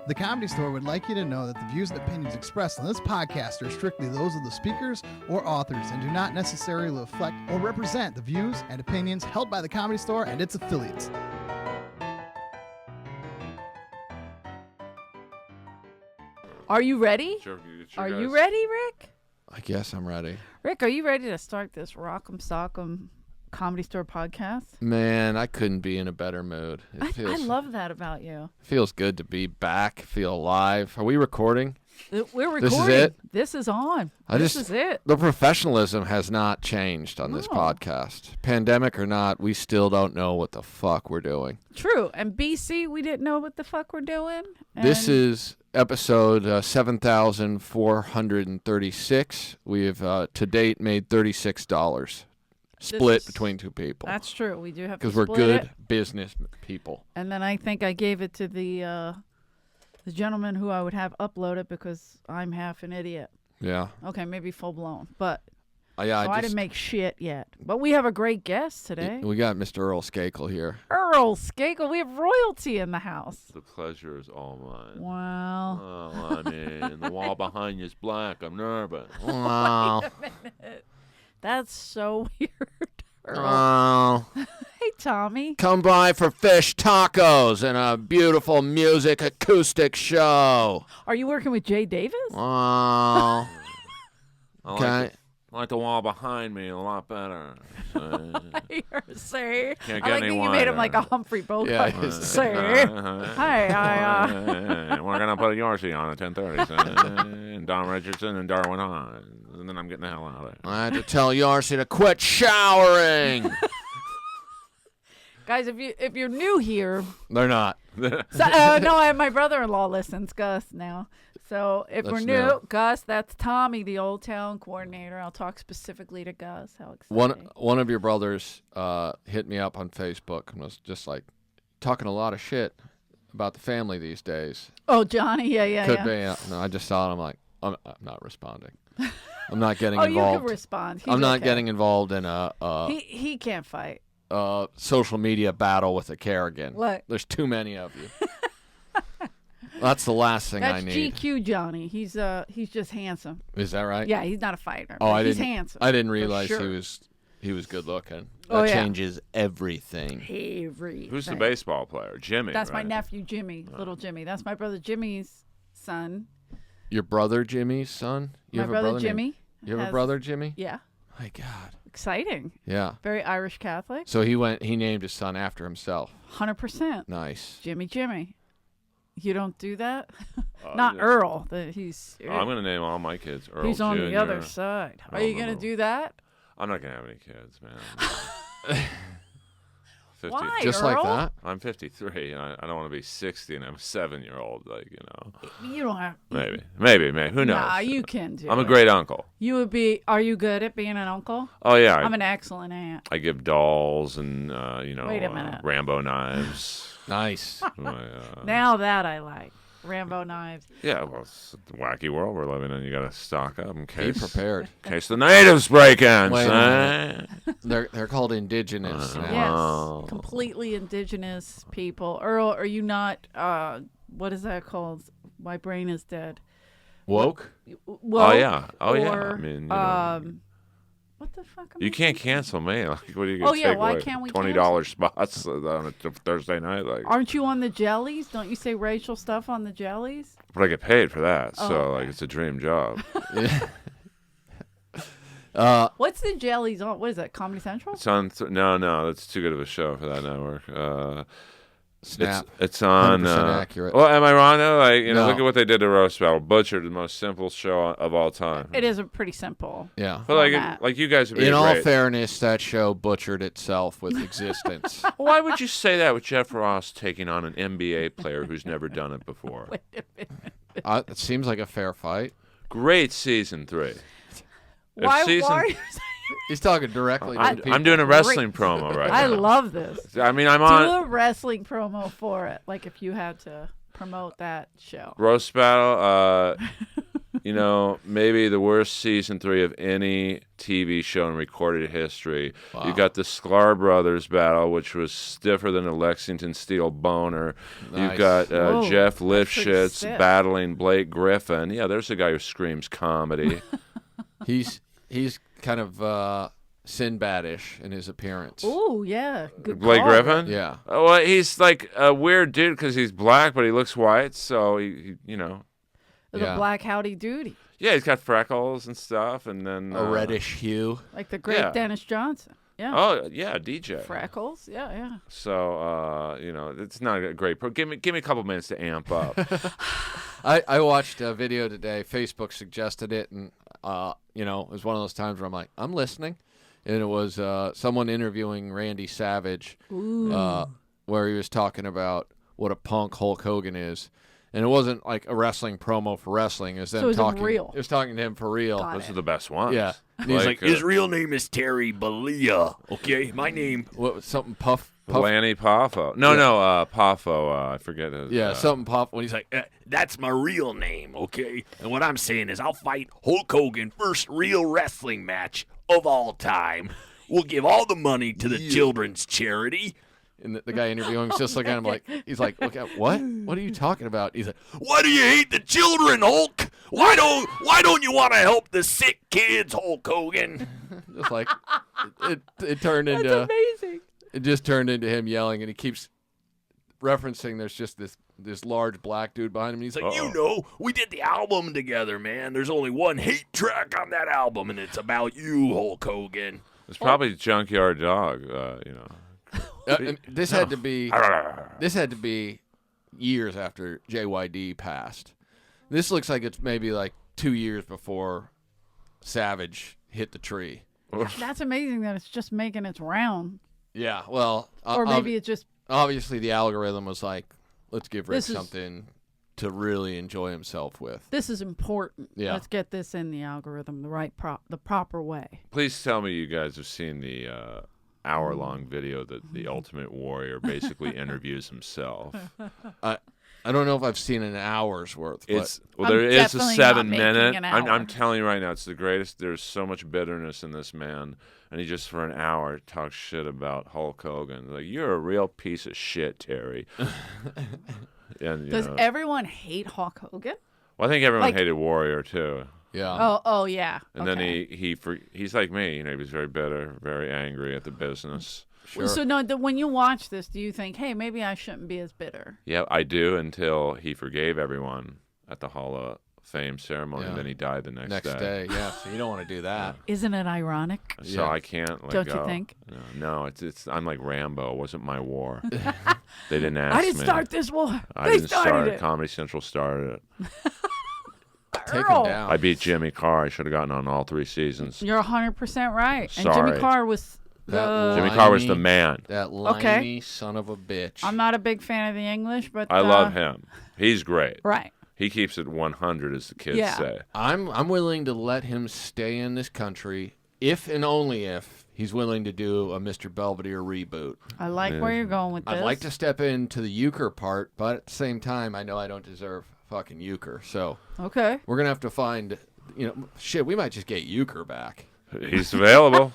The Comedy Store would like you to know that the views and opinions expressed on this podcast are strictly those of the speakers or authors and do not necessarily reflect or represent the views and opinions held by the Comedy Store and its affiliates. Are you ready? Sure, Are you ready, Rick? I guess I'm ready. Rick, are you ready to start this Rock'em Sock'em Comedy Store podcast? Man, I couldn't be in a better mood. I love that about you. Feels good to be back, feel alive. Are we recording? We're recording. This is it? This is on. This is it. The professionalism has not changed on this No. podcast. Pandemic or not, we still don't know what the fuck we're doing. True. And BC, we didn't know what the fuck we're doing. This is episode 7,436. We have to date made $36. Split between two people. That's true. We do have to because we're split good it. business people. And then I think I gave it to the gentleman who I would have upload it because I'm half an idiot. Yeah. Okay, maybe full blown, but Yeah. I didn't make shit yet. But we have a great guest today. We got Mr. Earl Skakel here. Earl Skakel. We have royalty in the house. The pleasure is all mine. Wow. Oh, I mean, the wall behind you is black. I'm nervous. Wow. Wait a minute. That's so weird. Earl. Oh. Hey, Tommy. Come by for fish tacos and a beautiful music acoustic show. Are you working with Jay Davis? Oh. Okay. I like the wall behind me a lot better. Sir. Can't I get like any that you made him wider. like a Humphrey Bogart. Yeah, he is. Sir. Hi. We're going to put Yorcy on at 10:30. And Don Richardson and Darwin Hines. And then I'm getting the hell out of there. I had to tell Yarcy to quit showering. Guys, if you're new here, They're not. no, my brother-in-law listens, Gus, now. So if we're That's new, new. Gus, that's Tommy, the Old Town coordinator. I'll talk specifically to Gus. How exciting. One of your brothers hit me up on Facebook and was just like talking a lot of shit about the family these days. Oh, Johnny, yeah. Could be. No, I just saw it. I'm like, I'm not responding. I'm not getting involved. Oh, you can respond. He's I'm not okay. getting involved in a He can't fight. social media battle with a Kerrigan. What? There's too many of you. That's the last thing I That's need. GQ Johnny. He's just handsome. Is that right? Yeah, he's not a fighter. Oh, but he's handsome. I didn't realize sure. he was good looking. Oh, That yeah. changes everything. Everything. Who's the baseball player? Jimmy. That's my right? nephew Jimmy, little Jimmy. That's my brother Jimmy's son. Your brother Jimmy's son? You My have a brother brother Jimmy. named- You have a has- brother Jimmy? Yeah. My God. Exciting. Yeah. Very Irish Catholic. So he named his son after himself. 100%. Nice. Jimmy. You don't do that? Not yeah. Earl. He's I'm going to name all my kids Earl he's on Jr. the other side. Are you going to do that? I'm not going to have any kids, man. 50. Why, Just Earl? like that? I'm 53, and I don't want to be 60, and I'm a 7-year-old. Like, you know, You don't have. maybe. Who knows? Nah, you can do I'm a it. great uncle. You would be. Are you good at being an uncle? Oh yeah, I'm an excellent aunt. I give dolls and Wait a minute. Rambo knives. Nice. Now that I like. Rambo knives. Yeah, well, it's the wacky world we're living in. You got to stock up in Be case prepared. the natives break in. Wait a son. They're called indigenous now. Yes. Oh. Completely indigenous people. Earl, are you not, what is that called? My brain is dead. Woke? Well, Oh yeah. I or, mean, you know, what the fuck? am you I can't thinking? cancel me. Like, what are you Oh, gonna yeah, take why away? can't we $20 spots on a Thursday night? Like, Aren't you on the jellies? Don't you say racial stuff on the jellies? but I get paid for that, Oh, so okay. like it's a dream job. What's the jellies on? What is that? Comedy Central? It's on. No, that's too good of a show for that network. Snap. It's on. 100% accurate. Well, am I wrong though? Like, you know, No. look at what they did to Roast Battle. Butchered the most simple show of all time. It is a pretty simple. Yeah. But like, format. like you guys would be In all great. fairness, that show butchered itself with existence. Why would you say that with Jeff Ross taking on an NBA player who's never done it before? Wait a minute. It seems like a fair fight. Great season 3. Why season- are you He's talking directly to I'm, the people. I'm doing a wrestling promo right I now. love this. I mean, I'm Do on a wrestling promo for it. Like if you had to promote that show. Roast Battle. You know, maybe the worst season 3 of any TV show in recorded history. Wow. You got the Sklar Brothers battle, which was stiffer than a Lexington steel boner. Nice. You've got Whoa, Jeff that's pretty Lifshitz stiff. battling Blake Griffin. Yeah, there's a guy who screams comedy. He's kind of Sinbad-ish in his appearance. Oh, yeah. Good Blake call. Griffin? Yeah. Oh, well, he's like a weird dude because he's black, but he looks white. So, he you know. The Yeah. Black Howdy Doody. Yeah, he's got freckles and stuff. And then. A reddish hue. Like the great Yeah. Dennis Johnson. Yeah. Oh, yeah, DJ. Freckles. Yeah, yeah. So, you know, it's not a great Give me a couple minutes to amp up. I watched a video today. Facebook suggested it, and you know, it was one of those times where I'm like, I'm listening, and it was someone interviewing Randy Savage, where he was talking about what a punk Hulk Hogan is, and it wasn't like a wrestling promo for wrestling. It was them So is it talking. real? It was talking to him for real. Got Those it. are the best ones. Yeah. And he's like, His real name is Terry Bollea. Okay, my name. what was something Puff? Lanny Poffo. No, Poffo. I forget his. Yeah, something Puff. When He's like, that's my real name, okay? And what I'm saying is I'll fight Hulk Hogan first real wrestling match of all time. We'll give all the money to the children's charity. and the guy interviewing was just looking at him like, he's like, look at what? What are you talking about? He's like, Why do you hate the children, Hulk? Why don't you want to help the sick kids, Hulk Hogan? just like it turned That's into. amazing. It just turned into him yelling, and he keeps referencing there's just this large black dude behind him. And he's like, You know, we did the album together, man. There's only one hate track on that album, and it's about you, Hulk Hogan. It's probably Junkyard Dog. You know. and this had to be years after JYD passed. This looks like it's maybe like 2 years before Savage hit the tree. That's amazing that it's just making its round. Yeah, well, Or maybe it's just obviously the algorithm was like, let's give Rick This is- something to really enjoy himself with. this is important. Yeah. Let's get this in the algorithm the proper way. Please tell me you guys have seen the hour-long video that the Ultimate Warrior basically interviews himself. I don't know if I've seen an hour's worth, but It's I'm there is a definitely not 7-minute. making an I'm hour. telling you right now, it's the greatest. There's so much bitterness in this man, and he just for an hour talks shit about Hulk Hogan. Like, you're a real piece of shit, Terry. And you Does know, everyone hate Hulk Hogan? well, I think everyone like- hated Warrior too. yeah. Oh, yeah. And then he's like me. You know, he was very bitter, very angry at the business. Sure. So no, when you watch this, do you think, hey, maybe I shouldn't be as bitter? Yeah, I do until he forgave everyone at the Hall of Fame ceremony, Yeah. and then he died the next Next day, yeah. So you don't want to do that. Isn't it ironic? So Yeah. I can't let Don't go. you think? No, it's. I'm like Rambo. It wasn't my war. They didn't ask I didn't me. start this war. I They didn't started start it. it. Comedy Central started it. Take Earl. him down. I beat Jimmy Carr. I should have gotten on all 3 seasons. You're 100% right. And Sorry. Jimmy Carr was That Jimmy the. Carr was the Limey. man. That Okay. limey son of a bitch. I'm not a big fan of the English, but I love him. He's great. Right. He keeps it 100, as the kids Yeah. say. I'm willing to let him stay in this country if and only if he's willing to do a Mr. Belvedere reboot. I like where you're going with this. I'd like to step into the euchre part, but at the same time, I know I don't deserve fucking euchre. So Okay. we're gonna have to find, shit. We might just get euchre back. He's available.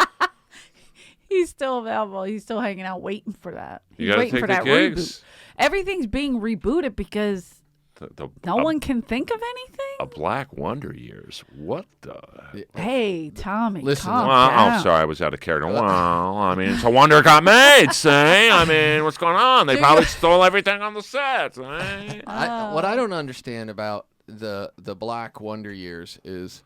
He's still available. He's still hanging out waiting for that. You He's gotta waiting take for the that gigs. reboot. Everything's being rebooted because no one can think of A anything. Black Wonder Years. What the? Hey, Tommy, Listen, calm Well, down. oh, sorry, I was out of character. Well, I mean, it's a wonder it got made, see? I mean, what's going on? They probably stole everything on the set, see? What I don't understand about the Black Wonder Years is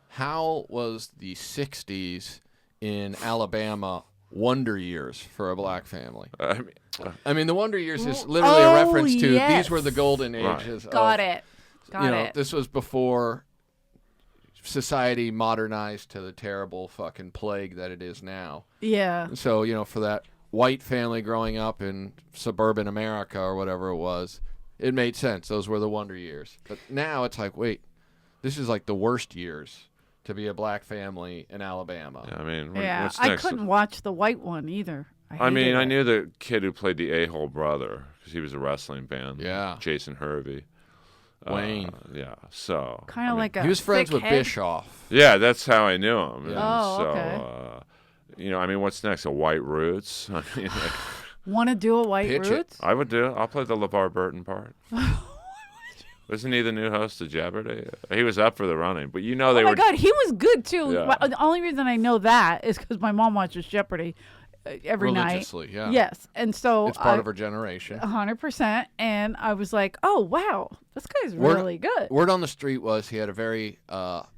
how was the '60s in Alabama Wonder Years for a black family? I mean, the Wonder Years is literally a reference to yes. these were the golden Right. ages. Got of, it. Got it. This was before society modernized to the terrible fucking plague that it is now. Yeah. So, for that white family growing up in suburban America or whatever it was, it made sense. Those were the Wonder Years. But now it's like, wait, this is like the worst years to be a black family in Alabama. I mean, Yeah. what's I next? couldn't watch the white one either. I mean, hated I it. knew the kid who played the a-hole brother because he was a wrestling band. Yeah. Jason Hervey. Wayne. Yeah. So Kind of like a He was friends thick with head. Bischoff. Yeah, that's how I knew him. And Oh, so, okay. I mean, what's next? A White Roots? I mean, like, Want to do a White Pitch it. Roots? I would do it. I'll play the LeVar Burton part. Wasn't he the new host of Jeopardy? He was up for the running, but they Oh my were. God, he was good too. Yeah. Well, the only reason I know that is because my mom watches Jeopardy every night. Religiously, yeah. Yes, and so It's part of her generation. 100%. And I was like, oh wow, this guy's Word- really good. Word on the street was he had a very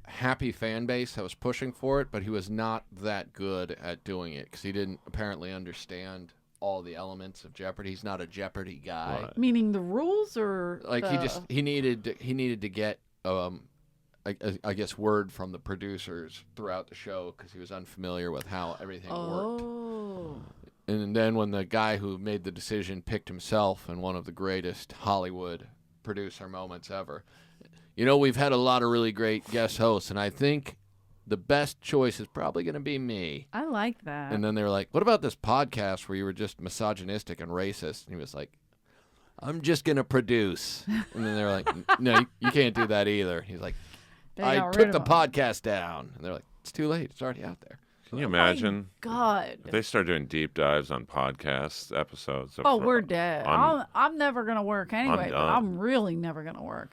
happy fan base that was pushing for it, but he was not that good at doing it because he didn't apparently understand all the elements of Jeopardy. He's not a Jeopardy guy. Right. Meaning the rules, or Like the- he needed to get I guess word from the producers throughout the show because he was unfamiliar with how everything worked. Oh, And then when the guy who made the decision picked himself in one of the greatest Hollywood producer moments ever, we've had a lot of really great guest hosts, and I think the best choice is probably going to be me. I like that. And then they were like, what about this podcast where you were just misogynistic and racist? And he was like, I'm just going to produce. And then they were like, no, you can't do that either. He's like, They I got took rid the of him. podcast down. And they're like, it's too late. It's already out there. Can you imagine? Oh God. If they start doing deep dives on podcast episodes. Oh, we're dead. I'm- I'm never gonna work anyway. But done. I'm really never gonna work.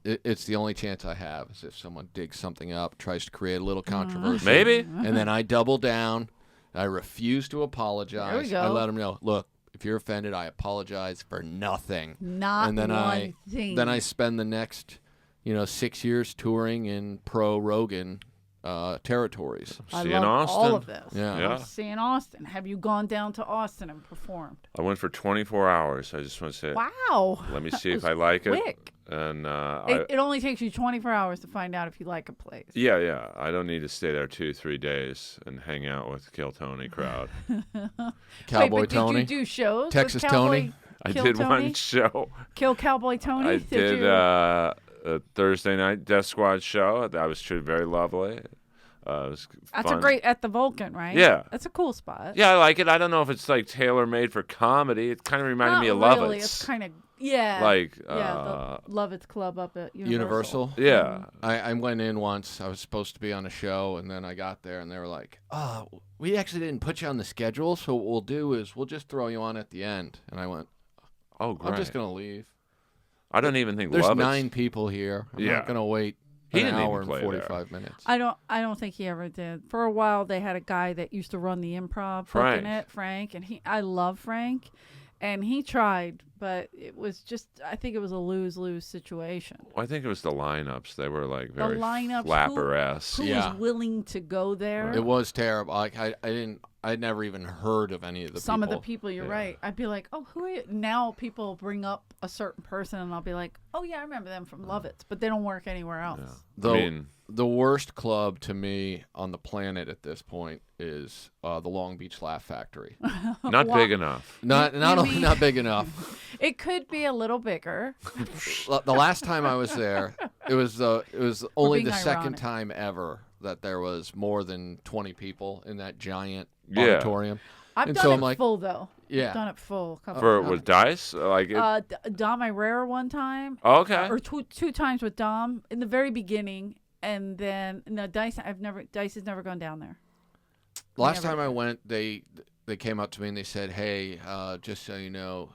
It's the only chance I have is if someone digs something up, tries to create a little controversy. Maybe. And then I double down. I refuse to apologize. There we go. I let them know, look, if you're offended, I apologize for nothing. Not and then one thing. Then I spend the next, 6 years touring in pro Rogan territories. I See you in love Austin. all of this. Yeah. Yeah. See in Austin. Have you gone down to Austin and performed? I went for 24 hours. I just want to say, Wow. let me see That if was I like it. quick. And It only takes you 24 hours to find out if you like a place. yeah. I don't need to stay there 2-3 days and hang out with Kill Tony crowd. Cowboy Wait, but Tony. Did you do shows? with Texas Cowboy Tony? I Kill did Tony? one show. Kill Cowboy Tony? I did you? a Thursday night Death Squad show. That was treated very lovely. It was That's fun. a great at the Vulcan, right? Yeah. That's a cool spot. Yeah, I like it. I don't know if it's like tailor made for comedy. It kind of reminded Not me of really. Lovitz. It's kind of yeah. Like, the Lovitz Club up at Universal. yeah. I went in once. I was supposed to be on a show, and then I got there, and they were like, "Oh, we actually didn't put you on the schedule, so what we'll do is we'll just throw you on at the end." And I went, Oh, great. "I'm just gonna leave. I don't even think There's Lovitz. 9 people here. I'm Yeah. not gonna wait He an didn't even hour and play 45 minutes." I don't think he ever did. For a while, they had a guy that used to run the improv, Frank. booking it, Frank, and I love Frank, and he tried, but it was just, I think it was a lose-lose situation. Well, I think it was the lineups. They were like very lineups, flapper-esque. Who Yeah. was willing to go there? It was terrible. Like I'd never even heard of any of the Some people. of the people, you're Yeah. right. I'd be like, oh, who are you? Now people bring up a certain person, and I'll be like, oh, yeah, I remember them from Lovitz, but they don't work anywhere else. The, I mean, the worst club to me on the planet at this point is the Long Beach Laugh Factory. not big enough. Not You only mean- not big enough. It could be a little bigger. The last time I was there, it was only being the second ironic. time ever that there was more than 20 people in that giant Yeah. auditorium. I've And done so it I'm like, full, though. yeah. I've done it full. A couple For of with times. Dice, like it, Dom Irera one time. oh, okay. Or two times with Dom in the very beginning, and then no Dice. Dice has never gone down there. Last Never. time I went, they came up to me and they said, "Hey, just so you know,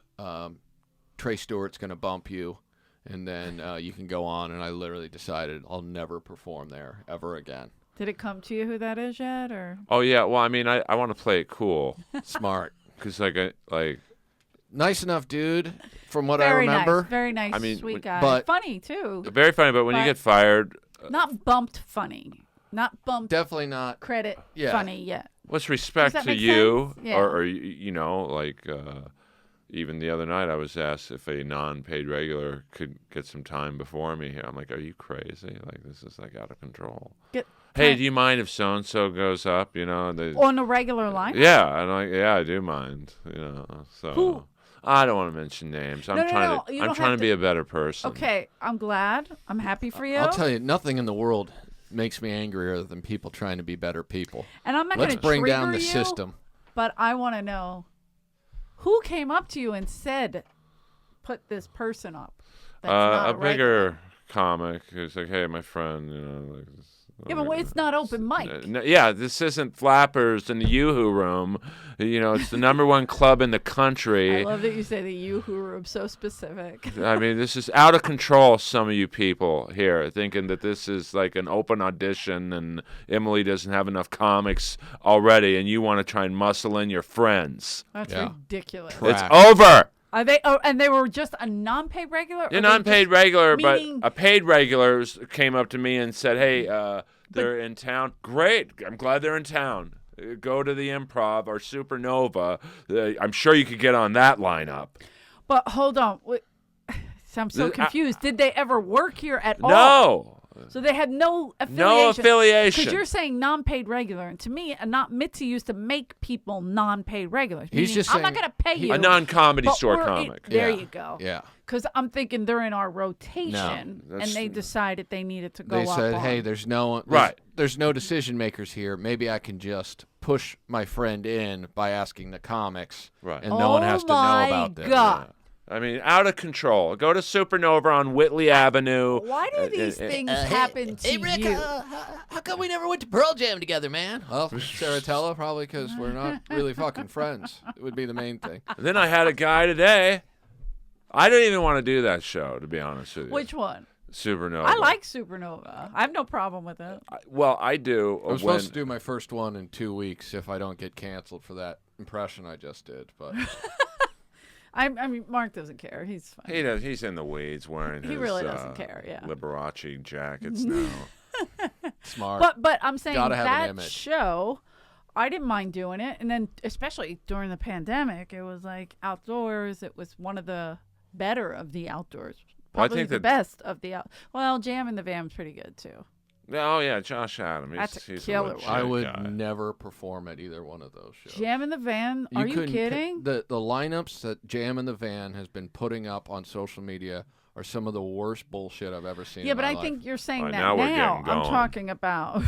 Trey Stewart's going to bump you, and then you can go on." And I literally decided I'll never perform there ever again. Did it come to you who that is yet, or? Oh yeah. Well, I mean, I want to play it cool Smart, because like nice enough dude. From what I Very remember, nice, very nice, I mean, sweet when- guy. but- Funny too. very funny. But when you But- get fired, Not bumped funny. Not bumped definitely not. credit Yeah. funny yet. what's respect that to make you, sense? Yeah. or like even the other night I was asked if a non-paid regular could get some time before me. I'm like, are you crazy? Like this is like out of control. Hey, do you mind if so and so goes up? You know, they, On a regular line? yeah, and yeah, I do mind. You know, so Who? I don't want to mention names. I'm No, trying no, to you I'm don't trying have to be to- a better person. Okay, I'm glad. I'm happy for you. I'll tell you, nothing in the world makes me angrier than people trying to be better people. And I'm not Let's going to bring down trigger the you, system. But I want to know who came up to you and said, "Put this person up." That's not a bigger comic who's like, hey, my friend, like. Yeah, but it's not open mic. Yeah, this isn't Flappers in the Yoo-Hoo Room. It's the #1 club in the country. I love that you say the Yoo-Hoo Room so specific. I mean, this is out of control, some of you people here, thinking that this is like an open audition and Emily doesn't have enough comics already and you want to try and muscle in your friends. That's ridiculous. It's over. Are they? Oh, and they were just a non-paid regular? An unpaid regular, meaning... but a paid regular came up to me and said, hey, they're in town. Great. I'm glad they're in town. Go to the Improv or Supernova. I'm sure you could get on that lineup. But hold on. I'm so confused. Did they ever work here at all? No. So they had no affiliation. No affiliation. Because you're saying non-paid regular, and to me, Mitzi used to make people non-paid regulars. He's just I'm saying not going to pay you. A non-comedy store comic. There you go. Yeah. Because I'm thinking they're in our rotation, and they decided they needed to go up. They said, hey, there's no decision makers here. Maybe I can just push my friend in by asking the comics, and no one has to know about this. Oh, my God. Yeah. I mean, out of control. Go to Supernova on Whitley Avenue. Why do these things happen to Rick, you? How come we never went to Pearl Jam together, man? Well, Saratella, probably because we're not really fucking friends. It would be the main thing. Then I had a guy today. I don't even want to do that show, to be honest with you. Which one? Supernova. I like Supernova. I have no problem with it. I do. I'm supposed to do my first one in 2 weeks if I don't get canceled for that impression I just did, but... I mean, Mark doesn't care. He's fine. He does. He's in the weeds wearing he his really doesn't care, yeah. Liberace jackets now. Smart. But I'm saying Gotta have an that image. show, I didn't mind doing it. And then especially during the pandemic, it was like outdoors. It was one of the better of the outdoors. Well, I Probably think the that- best of the Well, Jam in the Van's pretty good too. Oh, yeah, Josh Adam. That's a He's killer legit one. I would guy. never perform at either one of those shows. Jam in the Van? Are you couldn't kidding? The lineups that Jam in the Van has been putting up on social media are some of the worst bullshit I've ever seen. Yeah, in but my I life. think you're saying Right, that now we're getting I'm going. talking about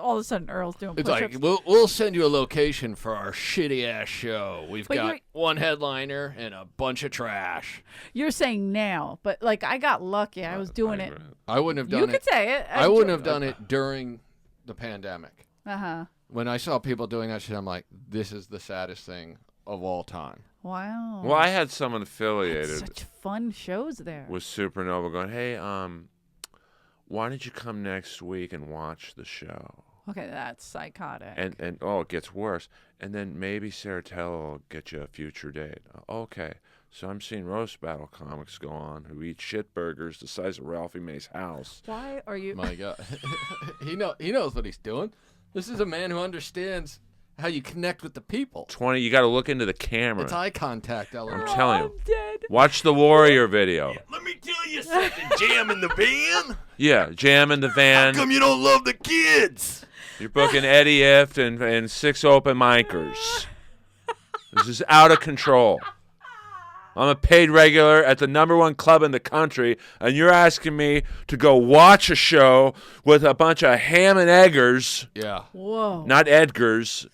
all of a sudden Earl's doing It's push-ups. like we'll send you a location for our shitty ass show. We've But got you're- one headliner and a bunch of trash. You're saying now, but like I got lucky. I was doing it. I wouldn't have You done could it. say it. I wouldn't have done it during the pandemic. Uh-huh. When I saw people doing that shit, I'm like, this is the saddest thing of all time. Wow. Well, I had someone affiliated Such fun shows there. with Supernova going, hey, why don't you come next week and watch the show? Okay, that's psychotic. And it gets worse. And then maybe Saratella will get you a future date. Okay. So I'm seeing roast battle comics go on who eat shit burgers the size of Ralphie May's house. Why are you? My God, he knows what he's doing. This is a man who understands how you connect with the people. 20, you got to look into the camera. It's eye contact, I'm Ellen. telling you. I'm dead. Watch the Warrior video. Let me tell you something, Jam in the Van. Yeah, Jam in the Van. How come you don't love the kids? You're booking Eddie Ift and 6 open micers. This is out of control. I'm a paid regular at the #1 club in the country, and you're asking me to go watch a show with a bunch of ham and eggers, Yeah, Whoa. not Edgars,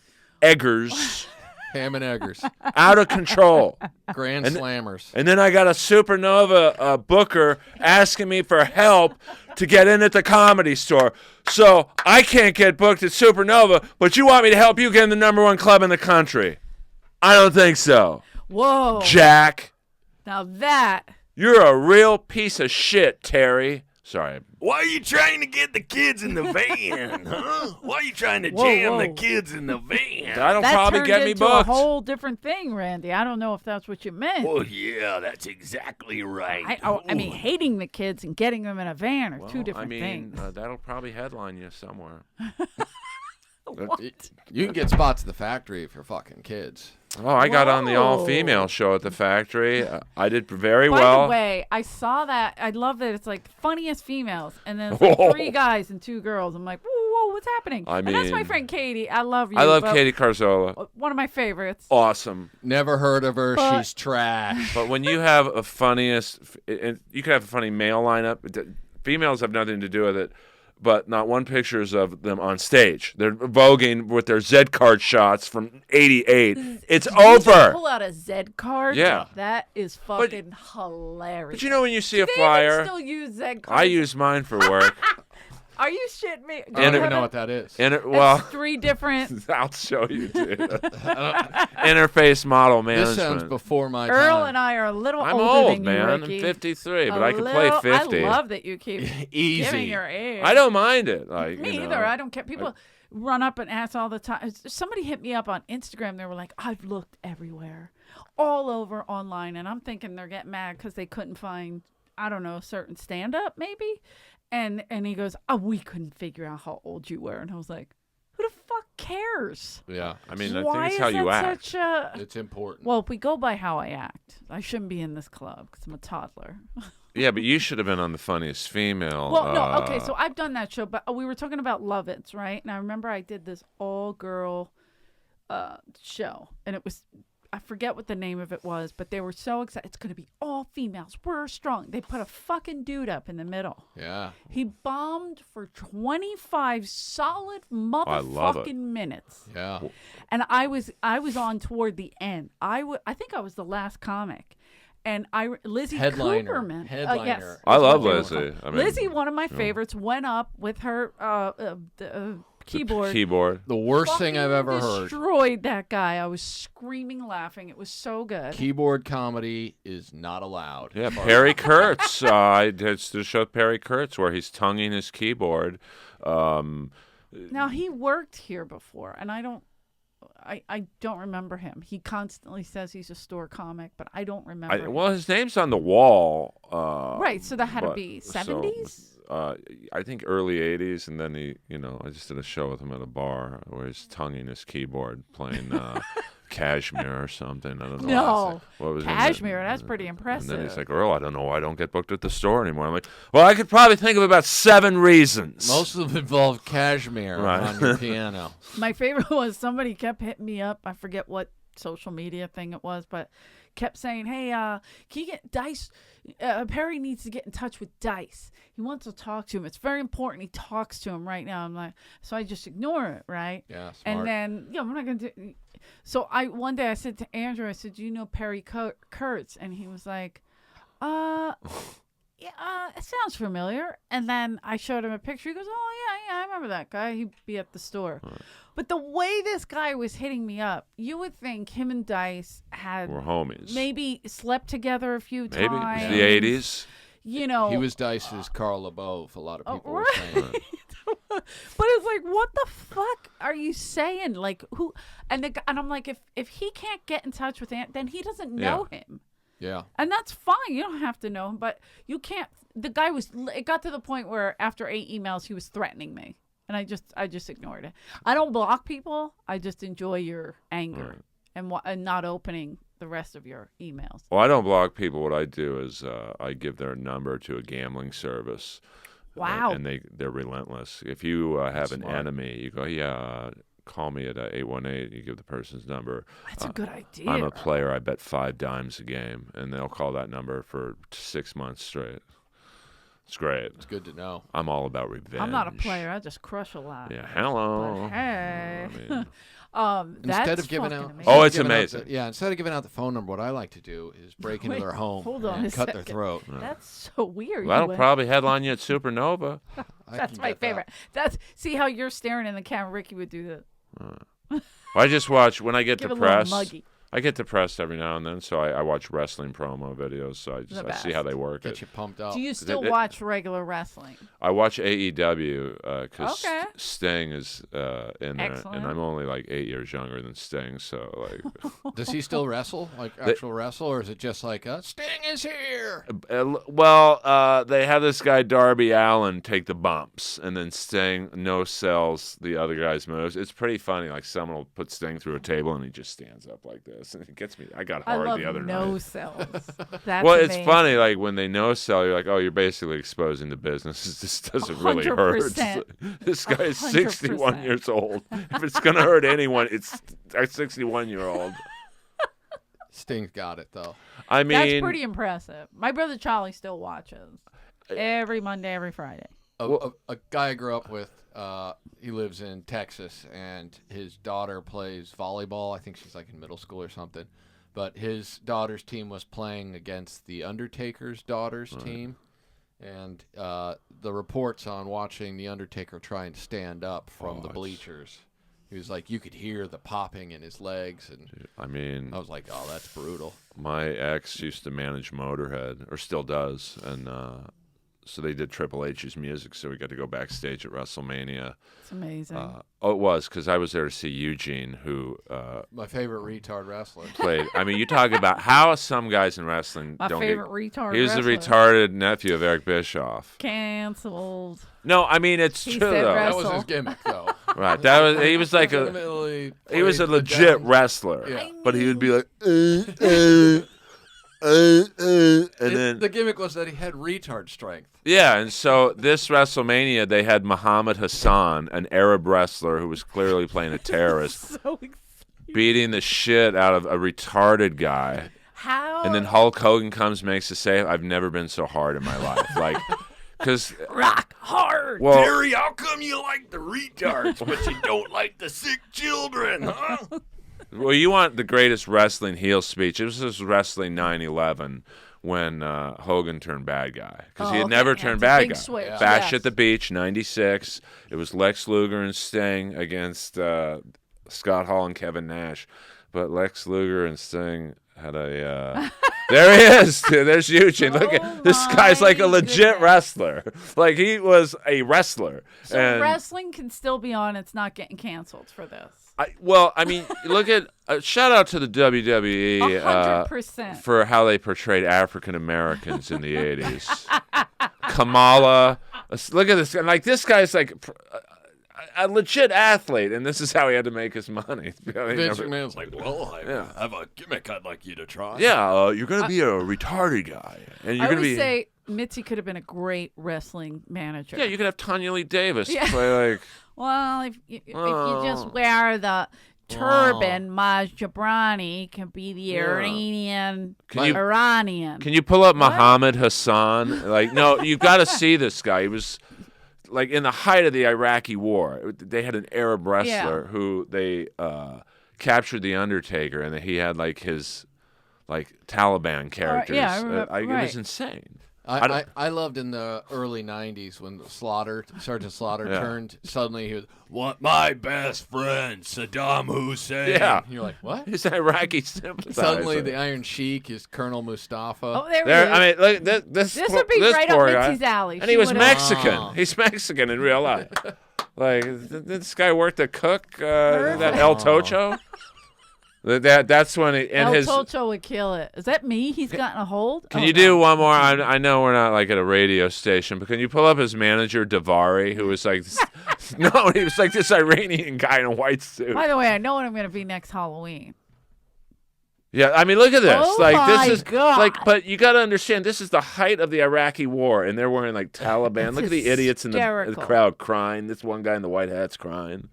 eggers, ham and eggers, out of control. grand slammers. And then I got a Supernova booker asking me for help to get in at the Comedy Store. So I can't get booked at Supernova, but you want me to help you get in the #1 club in the country. I don't think so. Whoa. Jack, Now that. you're a real piece of shit, Terry. Sorry. Why are you trying to get the kids in the van, huh? Why are you trying to Whoa, jam whoa. the kids in the van? That'll That probably turned get me into booked. a whole different thing, Randy. I don't know if that's what you meant. Well, yeah, that's exactly right. I mean, hating the kids and getting them in a van are two Well, different things. that'll probably headline you somewhere. You can get spots at the factory if you're fucking kids. Oh, I got on the Whoa. all-female show at the factory. I did very By well. the way, I saw that. I love that it's like funniest females, and then it's Whoa. like 3 guys and 2 girls. I'm like, whoa, what's happening? I And that's my mean- friend Katie. I love you. I love but Katie Carzola. One of my favorites. Awesome. Never heard of her. But- She's trash. But when you have a funniest, and you can have a funny male lineup. Females have nothing to do with it. but not one pictures of them on stage. They're voguing with their Z card shots from '88. It's Did you just over. pull out a Z card? Yeah. That is fucking hilarious. But you know when you see Do a they flyer, even still use Z cards? I use mine for work. Are you shitting me? I don't even know what that is. Well, It's 3 different. I'll show you, dude. Interface model management. This sounds before my Earl time. and I are a little I'm older old, than man. you, I'm Ricky. 53, but A I can play little- 50. I love that you keep Easy. giving your age. I don't mind it. Like Me you know, either. I don't care. People run up and ask all the time. Somebody hit me up on Instagram. They were like, "I've looked everywhere, all over online," and I'm thinking they're getting mad because they couldn't find, I don't know, a certain stand-up maybe. And he goes, "Oh, we couldn't figure out how old you were," and I was like, "Who the fuck cares?" Yeah. I mean, I Why think it's how is you that act. such a? It's important. Well, if we go by how I act, I shouldn't be in this club because I'm a toddler. Yeah, but you should have been on the funniest female. Well, no, okay, so I've done that show, but we were talking about Lovitz, right? And I remember I did this all-girl show, and it was, I forget what the name of it was, but they were so excited. It's going to be all females. We're strong. They put a fucking dude up in the middle. Yeah. He bombed for 25 solid love it. motherfucking minutes. Yeah. And I was on toward the end. I think I was the last comic. And Lizzie Headliner. Cooperman. Headliner. Yes, I is love what they were Lizzie. called. I mean, Lizzie, one of my favorites, went up with her keyboard. keyboard. The worst thing I've ever fucking heard. Destroyed that guy. I was screaming, laughing. It was so good. Keyboard comedy is not allowed. Yeah, Perry Kurtz. I did the show with Perry Kurtz where he's tonguing his keyboard. Now he worked here before, and I don't remember him. He constantly says he's a store comic, but I don't remember. him. Well, his name's on the wall. Right, so that had to but- be so, 70s. I think early '80s, and then I just did a show with him at a bar where he's tonguing his keyboard, playing Cashmere or something. I don't know. No, What was it? Cashmere. That's pretty And impressive. then he's like, Earl, I don't know why I don't get booked at the store anymore. I'm like, well, I could probably think of about 7 reasons. Most of them involve cashmere Right. on your piano. My favorite was somebody kept hitting me up. I forget what social media thing it was, but kept saying, "Hey, can you get Dice? Perry needs to get in touch with Dice. He wants to talk to him. It's very important. He talks to him right now." I'm like, so I just ignore it, right? Yeah, smart. And then, I'm not gonna do. So one day I said to Andrew, I said, "Do you know Perry Kurtz?" And he was like, yeah, it sounds familiar." And then I showed him a picture. He goes, "Oh yeah, I remember that guy. He'd be at the store." But the way this guy was hitting me up, you would think him and Dice had We're homies. maybe slept together a few Maybe. times. It was the '80s. You know, He was Dice's Carl LeBeouf, a lot of people were right. saying. But it's like, what the fuck are you saying? Like, who? And I'm like, if he can't get in touch with Ant, then he doesn't know him. Yeah. And that's fine. You don't have to know him, but you can't. The guy it got to the point where after 8 emails, he was threatening me. And I just ignored it. I don't block people. I just enjoy your anger and not opening the rest of your emails. Well, I don't block people. What I do is I give their number to a gambling service. Wow. And they're relentless. If you have an Smart. enemy, you go, yeah, call me at 818. You give the person's number. That's a good idea. I'm a player. I bet 5 dimes a game, and they'll call that number for 6 months straight. It's great. It's good to know. I'm all about revenge. I'm not a player. I just crush a lot. Yeah, hello. But hey. I mean, That's Instead of giving fucking out, amazing. Oh, it's giving out amazing. instead of giving out the phone number, what I like to do is break into Wait, their home hold on and a cut their second. throat. That's so weird. that'll You went- probably headline you at Supernova. That's can my get that. favorite. See how you're staring in the camera. Ricky would do that. I just watch when I get Give a little depressed. muggy. I get depressed every now and then, so I watch wrestling promo videos. So I The see how best. they work Get it. you pumped up. Do you still it- watch regular wrestling? I watch AEW because Okay. Sting is in there, Excellent. and I'm only like 8 years younger than Sting. So like, Does he still wrestle, like actual wrestle, or is it just like Sting is here? they have this guy Darby Allin take the bumps, and then Sting no sells the other guy's moves. It's pretty funny. Like someone will put Sting through a table, and he just stands up like this, and it gets me. I got I hard love the other no night. cells. That's Well, it's amazing. funny, like when they no sell, you're like, oh, you're basically exposing the business. This doesn't really hurt. 100%. This guy is 100%. 61 years old. If it's gonna hurt anyone, it's a 61-year-old. Sting's got it though. I mean, That's pretty impressive. My brother Charlie still watches every Monday, every Friday. A guy I grew up with, he lives in Texas, and his daughter plays volleyball. I think she's like in middle school or something. But his daughter's team was playing against the Undertaker's daughter's team. And the reports on watching the Undertaker trying to stand up from the bleachers, he was like, you could hear the popping in his legs. And I mean, I was like, oh, that's brutal. My ex used to manage Motorhead, or still does, and so they did Triple H's music, so we got to go backstage at WrestleMania. It's amazing. It was, because I was there to see Eugene, who my favorite retard wrestler played. I mean, you talk about how some guys in wrestling My don't favorite get... retard He was wrestler. the retarded nephew of Eric Bischoff. Canceled. No, I mean, it's He true, said though. that was wrestle. his gimmick, though. Right, that was, he was like he was a legit wrestler, Yeah. but he would be like, and then the gimmick was that he had retard strength. yeah, and so this WrestleMania they had Muhammad Hassan, an Arab wrestler who was clearly playing a terrorist, So excited. beating the shit out of a retarded guy, How? and then Hulk Hogan comes, makes a save. I've never been so hard in my life, like, because rock hard. well, Terry, how come you like the retards, but you don't like the sick children, huh? well, you want the greatest wrestling heel speech. It was just wrestling 9/11 when Hogan turned bad guy, because he had okay. never Yeah, turned it's a bad big guy. switch, Bash yes. at the Beach, 96. It was Lex Luger and Sting against Scott Hall and Kevin Nash. But Lex Luger and Sting had a... there he is. There's Eugene. Look at this guy's like a legit goodness. wrestler. Like, he was a wrestler. So And wrestling can still be on. It's not getting canceled for this. I mean, look at... shout out to the WWE 100%. for how they portrayed African Americans in the 80s. Kamala. Look at this. Like, this guy's like a legit athlete, and this is how he had to make his money. Vince McMahon's like, Well, I have a gimmick I'd like you to try. yeah, you're going to be a retarded guy. And you're I going would to be... say Mitzi could have been a great wrestling manager. Yeah, you could have Tanya Lee Davis Yeah. play like... Well, if you Oh. just wear the turban, Maj Jabrani can be the Iranian. Iranian. Can you pull up Muhammad Hassan? Like, no, you've got to see this guy. He was like in the height of the Iraqi war. They had an Arab wrestler who they captured the Undertaker, and he had like his like Taliban characters. yeah, I remember- It was right. insane. I loved in the early 90s when Sergeant Slaughter turned. Suddenly he was, Want my best friend, Saddam Hussein. Yeah, and you're like, what? he's an Iraqi sympathizer. Suddenly the Iron Sheik is Colonel Mustafa. Oh, there There, he is. I mean, look, this This would be right poor up guy. Mitzi's alley. And She he was would've- Mexican. Oh. He's Mexican in real life. Like, this guy worked at Cook, that El Tocho. That's when it, and El his. Tocho would kill it. Is that me? He's gotten a hold? Can Oh, you no. do one more? I know we're not like at a radio station, but can you pull up his manager Davari, who was like, no, he was like this Iranian guy in a white suit. By the way, I know what I'm going to be next Halloween. Yeah, I mean, look at this. Oh like my this is God. like, but you got to understand, this is the height of the Iraqi war, and they're wearing like Taliban. It's Look at the idiots in the hysterical. crowd crying. This one guy in the white hat's crying.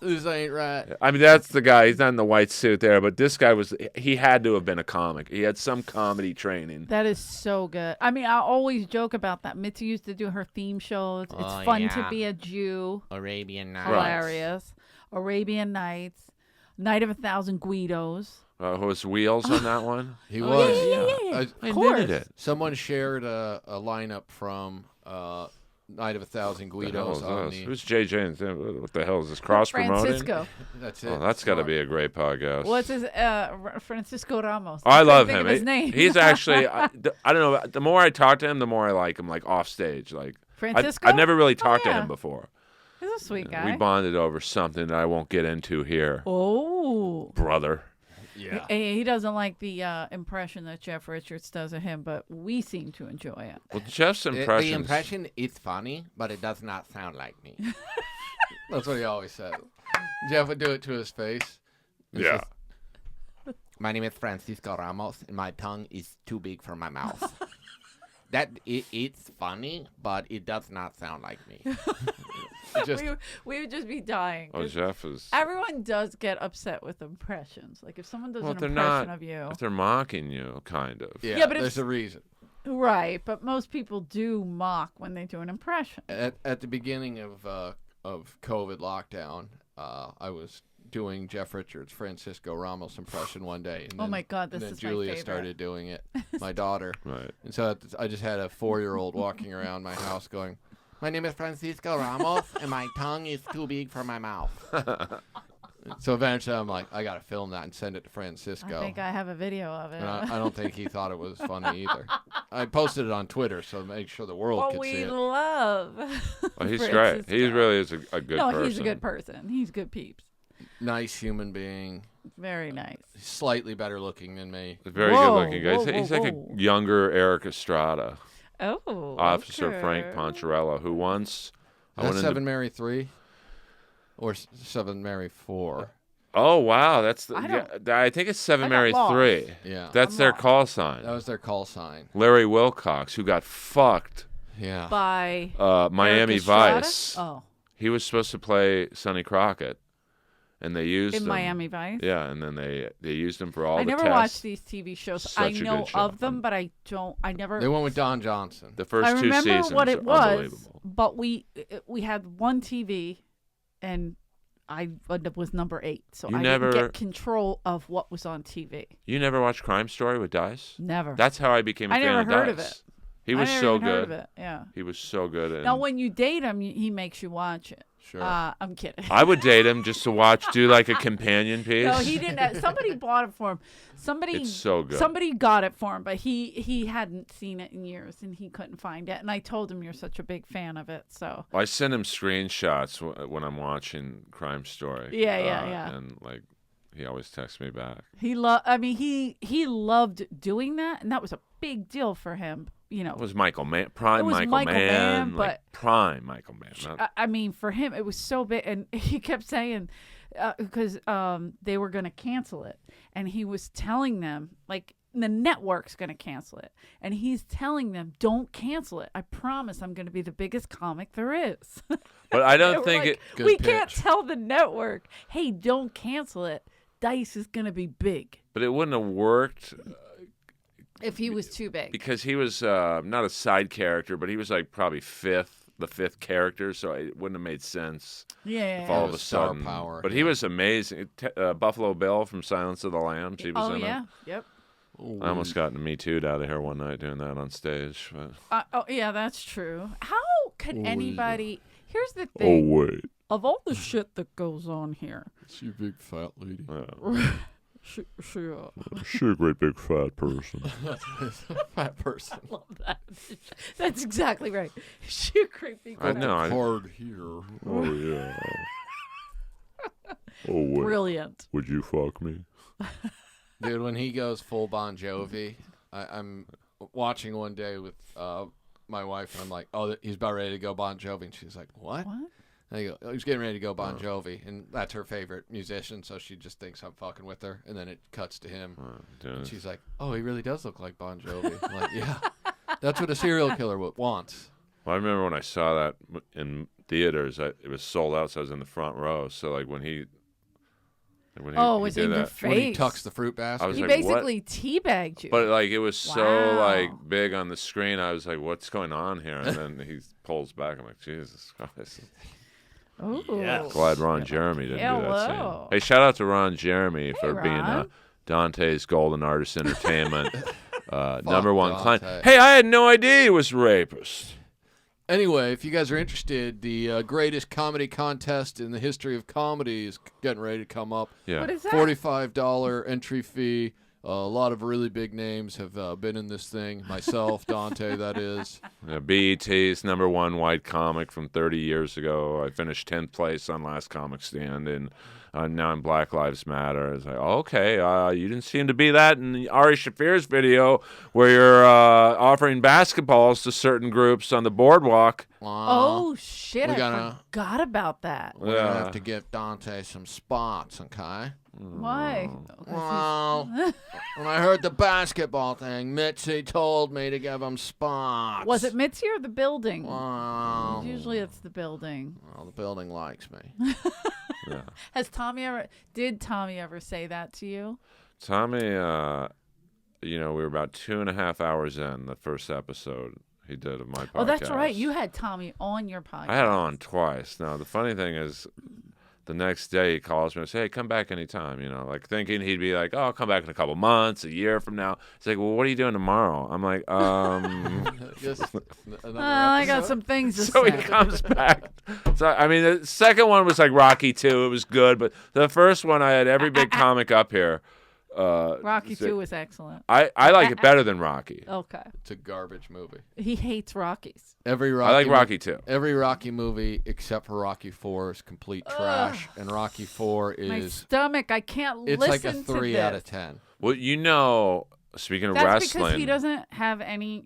This ain't right. I mean, that's the guy. He's not in the white suit there, but this guy he had to have been a comic. He had some comedy training. That is so good. I mean, I always joke about that. Mitzi used to do her theme shows. It's fun to be a Jew. Arabian Nights. Hilarious. Arabian Nights. Night of 1,000 Guidos. Was Wheels on that one? He Oh, was. yeah. I Of course. invented it. Someone shared a lineup from Night of 1,000 Guidos on the. Who's JJ? What the hell is this? Cross promoting? Francisco. That's it. Oh, that's got to be a great podcast. What's his Francisco Ramos? Oh, I couldn't love think him. of his name. He's actually, I don't know. The more I talk to him, the more I like him, like off stage. Like Francisco. I've never really talked yeah. to him before. He's a sweet guy. We bonded over something that I won't get into here, Oh. brother. Yeah. He doesn't like the impression that Jeff Richards does of him, but we seem to enjoy it. Well, Jeff's impressions. The impression is funny, but it does not sound like me. That's what he always said. Jeff would do it to his face. Yeah. My name is Francisco Ramos, and my tongue is too big for my mouth. It's funny, but it does not sound like me. Just, We would just be dying. Oh, 'cause Jeff is. Everyone does get upset with impressions. Like if someone does Well, an they're impression not. of you. If they're mocking you, kind of. yeah, Yeah, but if- there's a reason. Right, but most people do mock when they do an impression. At the beginning of COVID lockdown, I was doing Jeff Richards' Francisco Ramos impression one day. And Oh my God, and this then is my Julia favorite. started doing it, my daughter. Right. And so I just had a 4-year-old walking around my house going, "My name is Francisco Ramos, and my tongue is too big for my mouth." So eventually I'm like, I got to film that and send it to Francisco. I think I have a video of it. And I don't think he thought it was funny either. I posted it on Twitter so to make sure the world What could see we it. love. Well, he's great. Francisco. He really is a good no, person. he's a good person. He's good peeps. Nice human being. Very nice. Slightly better looking than me. Very Whoa, good looking guy. whoa, He's whoa, like whoa. a younger Eric Estrada, Oh, Officer okay. Frank Poncherello, who once I Is went that into. 7 Mary 3? Or 7 Mary 4? Oh wow, that's the. I don't- I think it's 7 I got Mary lost. 3. Yeah. That's I'm their lost. call sign. That was their call sign. Larry Wilcox, who got fucked. Yeah. By Miami Eric Estrada? Vice. Oh, He was supposed to play Sonny Crockett, and they used in him. Miami Vice. Yeah, and then they used him for all I the never tests. watched these TV shows. Such I a know good show. of them, but I don't. I never. They went with Don Johnson. The first I 2 remember seasons what it are was, unbelievable. but we had one TV, and I was number 8, so You I never- didn't get control of what was on TV. You never watched Crime Story with Dice? Never. That's how I became a I fan never of heard Dice. of it. He was I never so even heard of good. it. Yeah. He was so good. And Now, when you date him, he makes you watch it. Sure. I'm kidding. I would date him just to do like a companion piece. No, he didn't. Somebody bought it for him. It's so good. Somebody got it for him, but he hadn't seen it in years, and he couldn't find it. And I told him you're such a big fan of it, so. I send him screenshots when I'm watching Crime Story. Yeah. And like, he always texts me back. He loved doing that, and that was a big deal for him. You know, It was Michael Mann, prime It was Michael Michael Mann, Mann, like prime Michael Mann. Not- I mean, for him, it was so big, and he kept saying, because they were going to cancel it, and he was telling them, like, the network's going to cancel it, and he's telling them, don't cancel it. I promise I'm going to be the biggest comic there is. but I They don't were think like, it. Good we can't pitch. tell the network, hey, don't cancel it. Dice is going to be big. But it wouldn't have worked If he was too big. because he was not a side character, but he was like probably the fifth character, so it wouldn't have made sense Yeah. if all of a was star sudden. power, But yeah. he was amazing. Buffalo Bill from Silence of the Lambs. He was Oh, in yeah. it. Yep. I almost got Me Too'd out of here one night doing that on stage. But... Oh, yeah, that's true. How could anybody... Here's the Oh thing. wait, Of all the shit that goes on here, It's you big fat lady. she, she's a great big fat person. Fat person. love that. That's exactly right. She a creepy. I know. Hard here. Oh yeah. Oh wait. Brilliant. Would you fuck me? Dude, when he goes full Bon Jovi, I'm watching one day with my wife, and I'm like, oh, he's about ready to go Bon Jovi. And she's like, what? What? And I go, oh, he's getting ready to go Bon Jovi. And that's her favorite musician, so she just thinks I'm fucking with her. And then it cuts to him. Dude. And she's like, oh, he really does look like Bon Jovi. I'm like, yeah. That's what a serial killer wants. Well, I remember when I saw that in theaters, it was sold out, so I was in the front row. So like when he Oh, it he was did in your that, face. When he tucks the fruit basket. I was He like, basically teabagged you. But like it was so Wow. like big on the screen, I was like, "What's going on here?" And then he pulls back. I'm like, "Jesus Christ!" Ooh. Yes. Glad Ron Jeremy didn't do that scene. Hello. Hey, shout out to Ron Jeremy for being Ron. Dante's Golden Artist Entertainment #1 client. Dante. Hey, I had no idea he was a rapist. Anyway, if you guys are interested, the greatest comedy contest in the history of comedy is getting ready to come up. Yeah. What is that? $45 entry fee. A lot of really big names have been in this thing. Myself, Dante, that is. Yeah, BET's #1 white comic from 30 years ago. I finished 10th place on Last Comic Stand, and now I'm Black Lives Matter. It's like, okay, you didn't seem to be that in the Ari Shaffir's video where you're offering basketballs to certain groups on the boardwalk. Oh, shit. we I gotta- forgot about that. We're going to have to give Dante some spots, okay? Why? Well, when I heard the basketball thing, Mitzi told me to give him spots. Was it Mitzi or the building? Well, Usually it's the building. the building likes me. Yeah. Did Tommy ever say that to you? Tommy, we were about 2.5 hours in the first episode he did of my podcast. Oh, that's right. You had Tommy on your podcast. I had it on twice. Now, the funny thing is, the next day he calls me and says, hey, come back anytime, like thinking he'd be like, oh, I'll come back in a couple months, a year from now. He's like, well, what are you doing tomorrow? I'm like, Just I got some things to so say. he comes back. So, I mean, the second one was like Rocky 2. It was good. But the first one, I had every big comic up here. Rocky 2 was excellent. I like it better than Rocky. Okay. It's a garbage movie. He hates Rockies. Every Rocky I like Rocky 2. Every Rocky movie except for Rocky 4 is complete trash, and Rocky 4 My is stomach, I can't it's listen like a to 3 this. out of 10. Well, speaking of That's wrestling, because he doesn't have any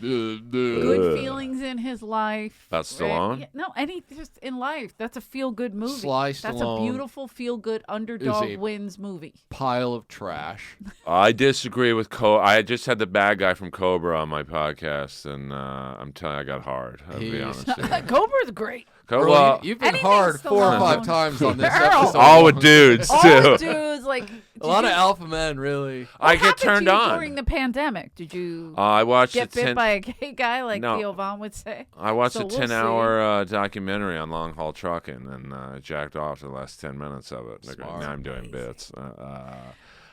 good feelings in his life. About Stallone? Yeah, no, just in life. That's a feel-good movie. Sly That's a Stallone beautiful feel-good underdog a- wins movie. Pile of trash. I disagree with I just had the bad guy from Cobra on my podcast, and I'm telling you, I got hard. I'll be honest with you. Cobra's great. Earl, Well, you've been Anything hard 4 or 5 Stallone. times on this Earl. episode. all with dudes, All too. the dudes, like... A lot of alpha men, really. I What get happened turned to you on. during the pandemic? Did you I watched get a bit 10 by a gay guy like No. Theo Von would say? I watched So a we'll 10-hour documentary on long haul trucking, and jacked off the last 10 minutes of it. Smart. Now I'm doing bits.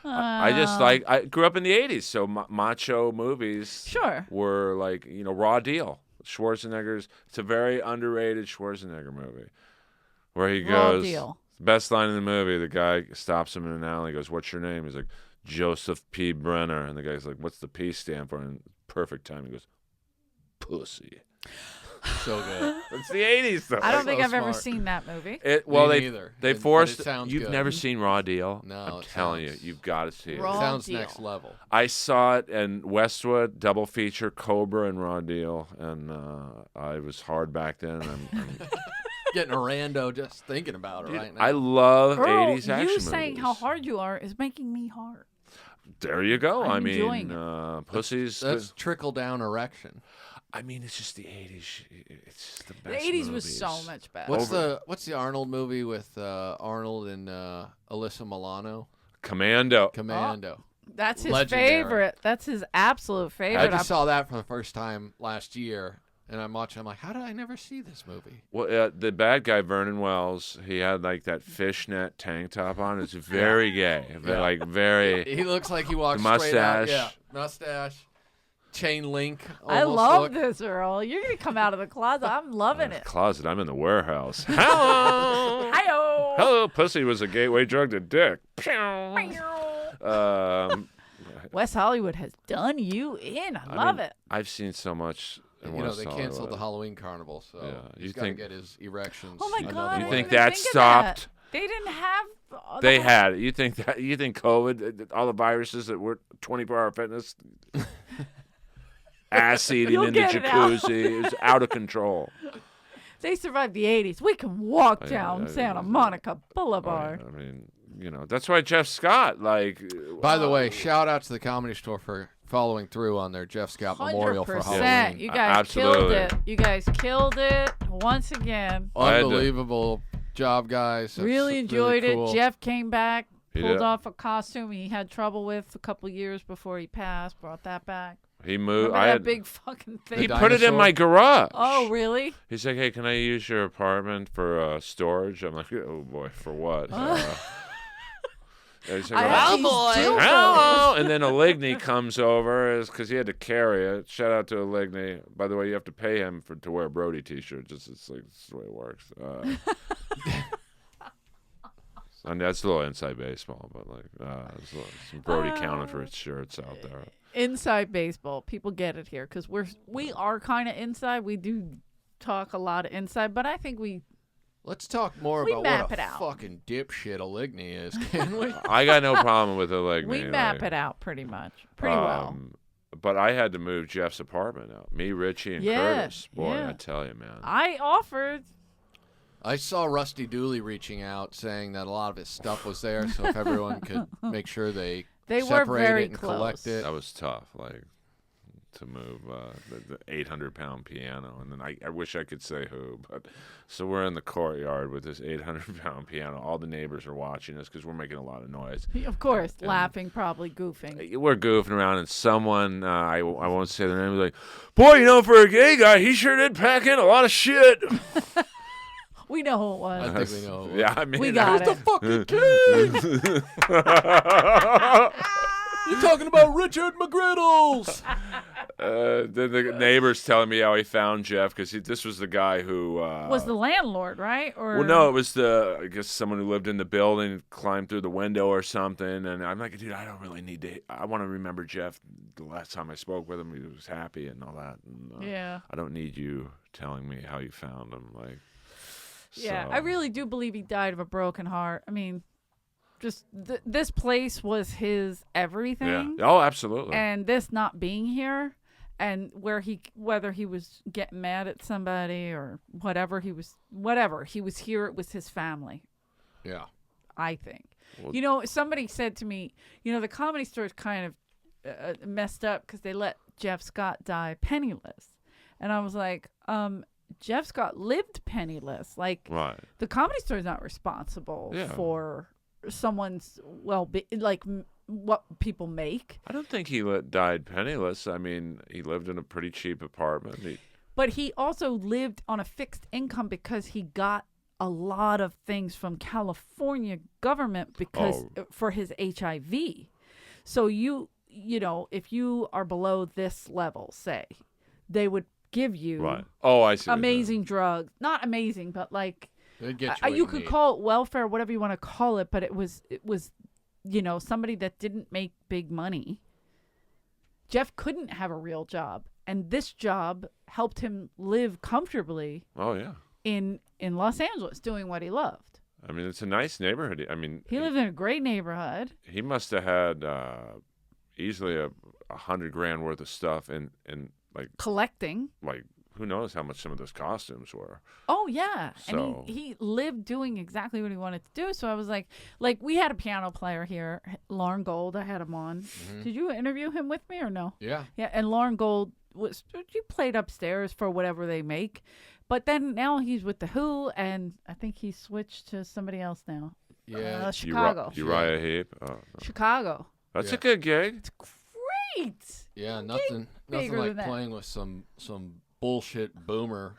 I just like I grew up in the '80s, so macho movies Sure. were like Raw Deal. Schwarzenegger's. It's a very underrated Schwarzenegger movie, where he Raw goes. Deal. Best line in the movie, the guy stops him in an alley. He goes, "What's your name?" He's like, "Joseph P. Brenner." And the guy's like, "What's the P stand for?" And perfect time. He goes, "Pussy." So good. It's the '80s, though. I don't So think I've ever smart. seen that movie. Well, Me they neither. they But forced. it sounds You've good. never seen Raw Deal? No, I'm it telling you, sounds- you've got to see it. Raw Sounds Deal. next level. I saw it in Westwood, double feature, Cobra and Raw Deal, and I was hard back then. I'm Getting a rando just thinking about it Dude, right now. I love Earl, 80s action you saying movies. how hard you are is making me hard. There you go. I'm I mean, enjoying it. pussies. That's trickle down erection. I mean, it's just the '80s. It's just the The best. 80s was movies. so much better. What's the Arnold movie with Arnold and Alyssa Milano? Commando. Commando. That's his Legendary. favorite. That's his absolute favorite. I just saw that for the first time last year, and I'm watching. I'm like, how did I never see this movie? Well, the bad guy Vernon Wells, he had like that fishnet tank top on. It's very gay. Like very. He looks like he walks The straight out. mustache. Yeah, mustache, chain link. I almost love look. this, Earl. You're gonna come out of the closet. I'm loving it. Closet. I'm in the warehouse. Hello. Hi-yo. Hello. Pussy was a gateway drug to dick. West Hollywood has done you in. I love it. I've seen so much. In You know, West they canceled Hollywood. the Halloween carnival, so Yeah, he's you got to think- get his erections. Oh my another God. You I way. think didn't that even think of stopped? They didn't have. They had it. You think COVID, all the viruses that were 24-hour fitness, ass eating You'll in the get it out. jacuzzi, is out of control. They survived the 80s. We can walk I- down I- Santa I- Monica Oh, Boulevard. yeah, I mean, that's why Jeff Scott, like. By the way, shout out to the Comedy Store for following through on their Jeff Scott Memorial for 100%. Halloween. You guys killed Absolutely. it. You guys killed it once again. I had to- Unbelievable job, guys. That's Really enjoyed cool. it. Jeff came back, He pulled did. off a costume he had trouble with a couple years before he passed, brought that back. He moved. Remember that big fucking thing? He The put it in dinosaur? my garage. Oh, really? He's like, "Hey, can I use your apartment for storage?" I'm like, "Oh boy, for what?" He's like, I "Oh, have these dildos. hello!" And then Aligny comes over because he had to carry it. Shout out to Aligny. By the way, you have to pay him to wear a Brody T-shirt. It's like that's the way it works. And that's a little inside baseball, but like there's some Brody counting for his shirts out there. Inside baseball. People get it here because we are kind of inside. We do talk a lot of inside, but I think we Let's talk more We about map what it a out. fucking dipshit Aligny is, can we? I got no problem with Aligny. we map it out pretty much, pretty well. But I had to move Jeff's apartment out. Me, Richie, and Yeah, Curtis. Boy, yeah. I tell you, man. I offered. I saw Rusty Dooley reaching out saying that a lot of his stuff was there, so if everyone could make sure they They were separate very it and close. collect it. That was tough. Like, move the 800-pound piano, and then I wish I could say who, but so we're in the courtyard with this 800-pound piano. All the neighbors are watching us because we're making a lot of noise. Of course, And laughing, probably goofing. we're goofing around, and someone I won't say their name was like, "Boy, for a gay guy, he sure did pack in a lot of shit." We know who it was. I think we know. Yeah, I mean, We got that it. Fucking You're talking about Richard McGriddles. the neighbor's telling me how he found Jeff because this was the guy who Was the landlord, right? Or well, no, it was I guess someone who lived in the building climbed through the window or something. And I'm like, dude, I don't really need to. I want to remember Jeff. The last time I spoke with him, he was happy and all that. And, yeah. I don't need you telling me how you found him. Like, Yeah, so. I really do believe he died of a broken heart. I mean, just this place was his everything. Yeah. Oh, absolutely. And this not being here, and whether he was getting mad at somebody or whatever he was here. It was his family. Yeah. I think. Well, Somebody said to me, the Comedy Store is kind of messed up because they let Jeff Scott die penniless, and I was like, Jeff Scott lived penniless. Like, right. the Comedy Store is not responsible for someone's what people make. I don't think he died penniless. I mean, he lived in a pretty cheap apartment. But he also lived on a fixed income because he got a lot of things from California government for his HIV. So if you are below this level, say, they would give you right. Oh, I see. amazing drugs. Not amazing, but like Get you could call it welfare, whatever you want to call it, but it was somebody that didn't make big money. Jeff couldn't have a real job, and this job helped him live comfortably. Oh yeah. In Los Angeles, doing what he loved. I mean, it's a nice neighborhood. I mean, he lived in a great neighborhood. He must have had easily $100,000 worth of stuff in like collecting. Like, who knows how much some of those costumes were? Oh yeah, so, and he lived doing exactly what he wanted to do. So I was like we had a piano player here, Lauren Gold. I had him on. Mm-hmm. Did you interview him with me or no? Yeah. Yeah, and Lauren Gold she played upstairs for whatever they make, but then now he's with the Who, and I think he switched to somebody else now. Yeah, Chicago. Uriah Heep. Oh, no. Chicago. That's a good gig. It's great. Yeah, nothing like playing with some bullshit boomer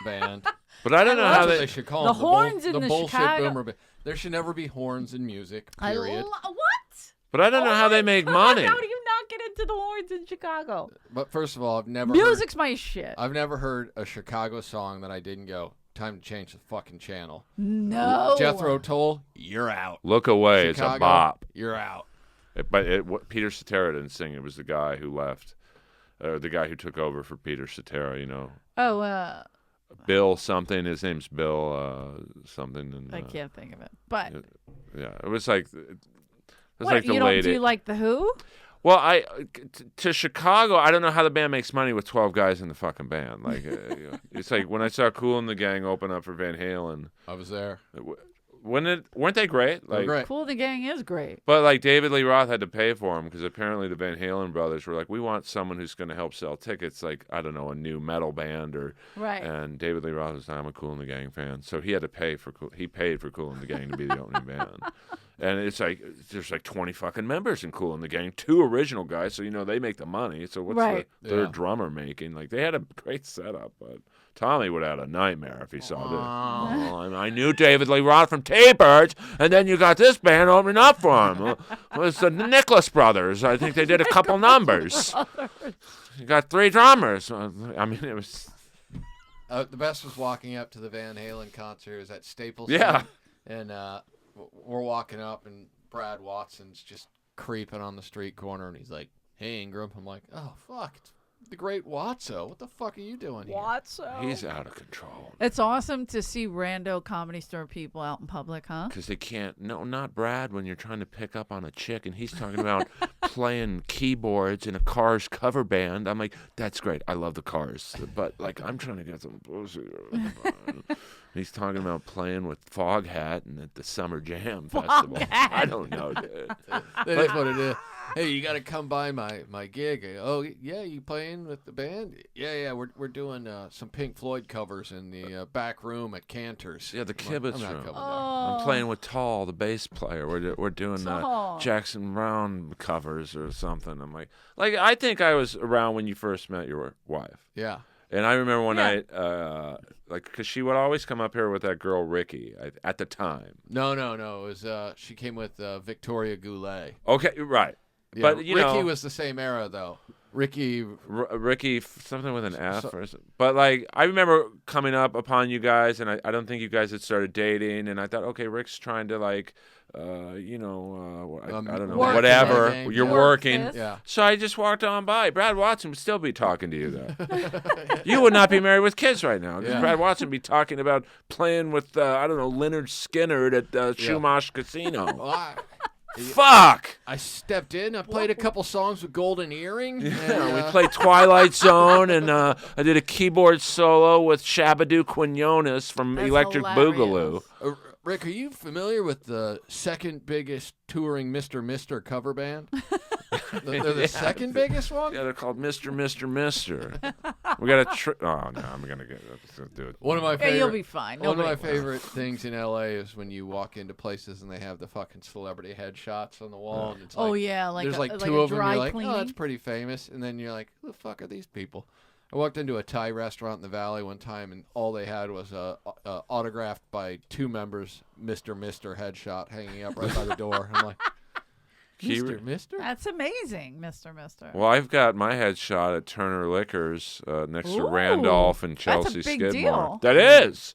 band. But I don't know how they should call the them. horns in the bullshit Chicago. Boomer band. There should never be horns in music. Period. What? But I don't know how they make money. How do you not get into the horns in Chicago? But first of all, music's my shit. I've never heard a Chicago song that I didn't go, time to change the fucking channel. No. Jethro Tull, you're out. Look Away. Chicago, it's a bop. You're out. But Peter Cetera didn't sing. It was the guy who left. The guy who took over for Peter Cetera, Oh, Bill something. His name's Bill something. And, I can't think of it. But it was like like the you lady. Do you like the Who? Well, to Chicago, I don't know how the band makes money with 12 guys in the fucking band. Like, it's like when I saw Kool and the Gang open up for Van Halen. I was there. Weren't they great? Like, great. Kool the Gang is great. But like David Lee Roth had to pay for them because apparently the Van Halen brothers were like, we want someone who's going to help sell tickets, like, I don't know, a new metal band or right. And David Lee Roth was like, I'm a Kool and the Gang fan, so he had to pay for he paid for Kool and the Gang to be the opening band. And it's like there's like 20 fucking members in Kool and the Gang, 2 original guys, so they make the money. So what's the third drummer making? Like, they had a great setup, but Tommy would have had a nightmare if he saw this. I knew David Lee Roth from T-Birds, and then you got this band opening up for him. It was the Nicholas Brothers. I think they did a couple numbers. You got 3 drummers. I mean, it was... the best was walking up to the Van Halen concert. It was at Staples. Yeah. And we're walking up, and Brad Watson's just creeping on the street corner, and he's like, hey, Ingram. I'm like, oh, fuck. It's the great Watso. What the fuck are you doing here? Watso. He's out of control. It's awesome to see rando Comedy Store people out in public, huh? Because they can't. No, not Brad when you're trying to pick up on a chick and he's talking about playing keyboards in a Cars cover band. I'm like, that's great. I love the Cars. But, like, I'm trying to get some pussy. He's talking about playing with Foghat and at the Summer Jam Festival. I don't know, dude. That is what it is. Hey, you got to come by my gig. Oh, yeah, you playing with the band? Yeah, we're doing some Pink Floyd covers in the back room at Cantor's. Yeah, the kibitz room. Oh. I'm playing with Tall, the bass player. We're doing Tall. Jackson Brown covers or something. I'm like I think I was around when you first met your wife. Yeah. And I remember one night, because she would always come up here with that girl Ricky at the time. No. It was she came with Victoria Goulet. Okay, right. Yeah, But Ricky was the same era though. Ricky, something with an F or something. But like I remember coming up upon you guys, and I don't think you guys had started dating, and I thought, okay, Rick's trying to like, I don't know, Work whatever. this. You're Work working. this. yeah. So I just walked on by. Brad Watson would still be talking to you though. You would not be married with kids right now. 'Cause Yeah. Brad Watson would be talking about playing with I don't know, Leonard Skinner at Chumash Casino. Well, Fuck. I stepped in. I played a couple songs with Golden Earring. Yeah, we played Twilight Zone, and I did a keyboard solo with Shabadoo Quinones from That's Electric hilarious. Boogaloo. Rick, are you familiar with the second biggest touring Mr. cover band? They're the Yeah. second biggest one? Yeah, they're called Mr. We got to. Oh no, I'm gonna do it. One of my Yeah, favorite. you'll be fine. One of my Nobody- favorite things in LA is when you walk into places and they have the fucking celebrity headshots on the wall. And it's like, Oh yeah, like there's a, like like two a of them. dry You're like, cleaning. oh, that's pretty famous. And then you're like, who the fuck are these people? I walked into a Thai restaurant in the Valley one time, and all they had was a autographed by two members, Mr. headshot hanging up right by the door. I'm like, Mister? That's amazing, Mister. Well, I've got my headshot at Turner Liquors next to Ooh, Randolph and that's a Chelsea big Skidmore. deal. That is.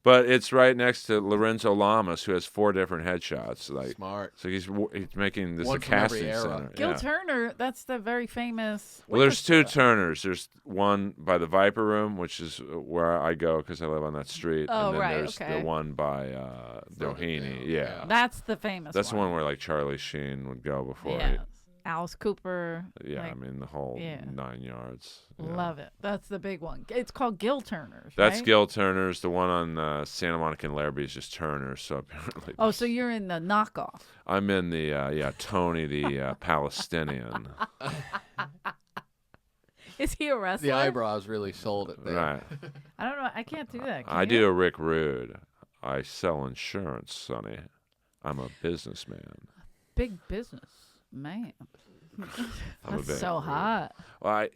But it's right next to Lorenzo Lamas, who has 4 different headshots. Like, Smart. so he's making this One a from every casting era. center. Gil yeah. Turner, that's the very famous. Well, there's 2 liquor store. Turners. There's one by the Viper Room, which is where I go because I live on that street. Oh, and then right, there's okay. the one by Doheny. down, Yeah. yeah. That's the famous. That's the one where like Charlie Sheen would go before he. Yes. Alice Cooper. Yeah, like, I mean the whole yeah. 9 yards. Yeah. Love it. That's the big one. It's called Gil Turner's. That's right? Gil Turner's. The one on Santa Monica and Larrabee is just Turner. So apparently, Oh, so you're in the knockoff. I'm in the Tony the Palestinian. Is he a wrestler? The eyebrows really sold it there. Right. I don't know. I can't do that. Can I you? do a Rick Rude. I sell insurance, Sonny. I'm a businessman. Big business, man. I'm a That's big so Rude. hot. Well,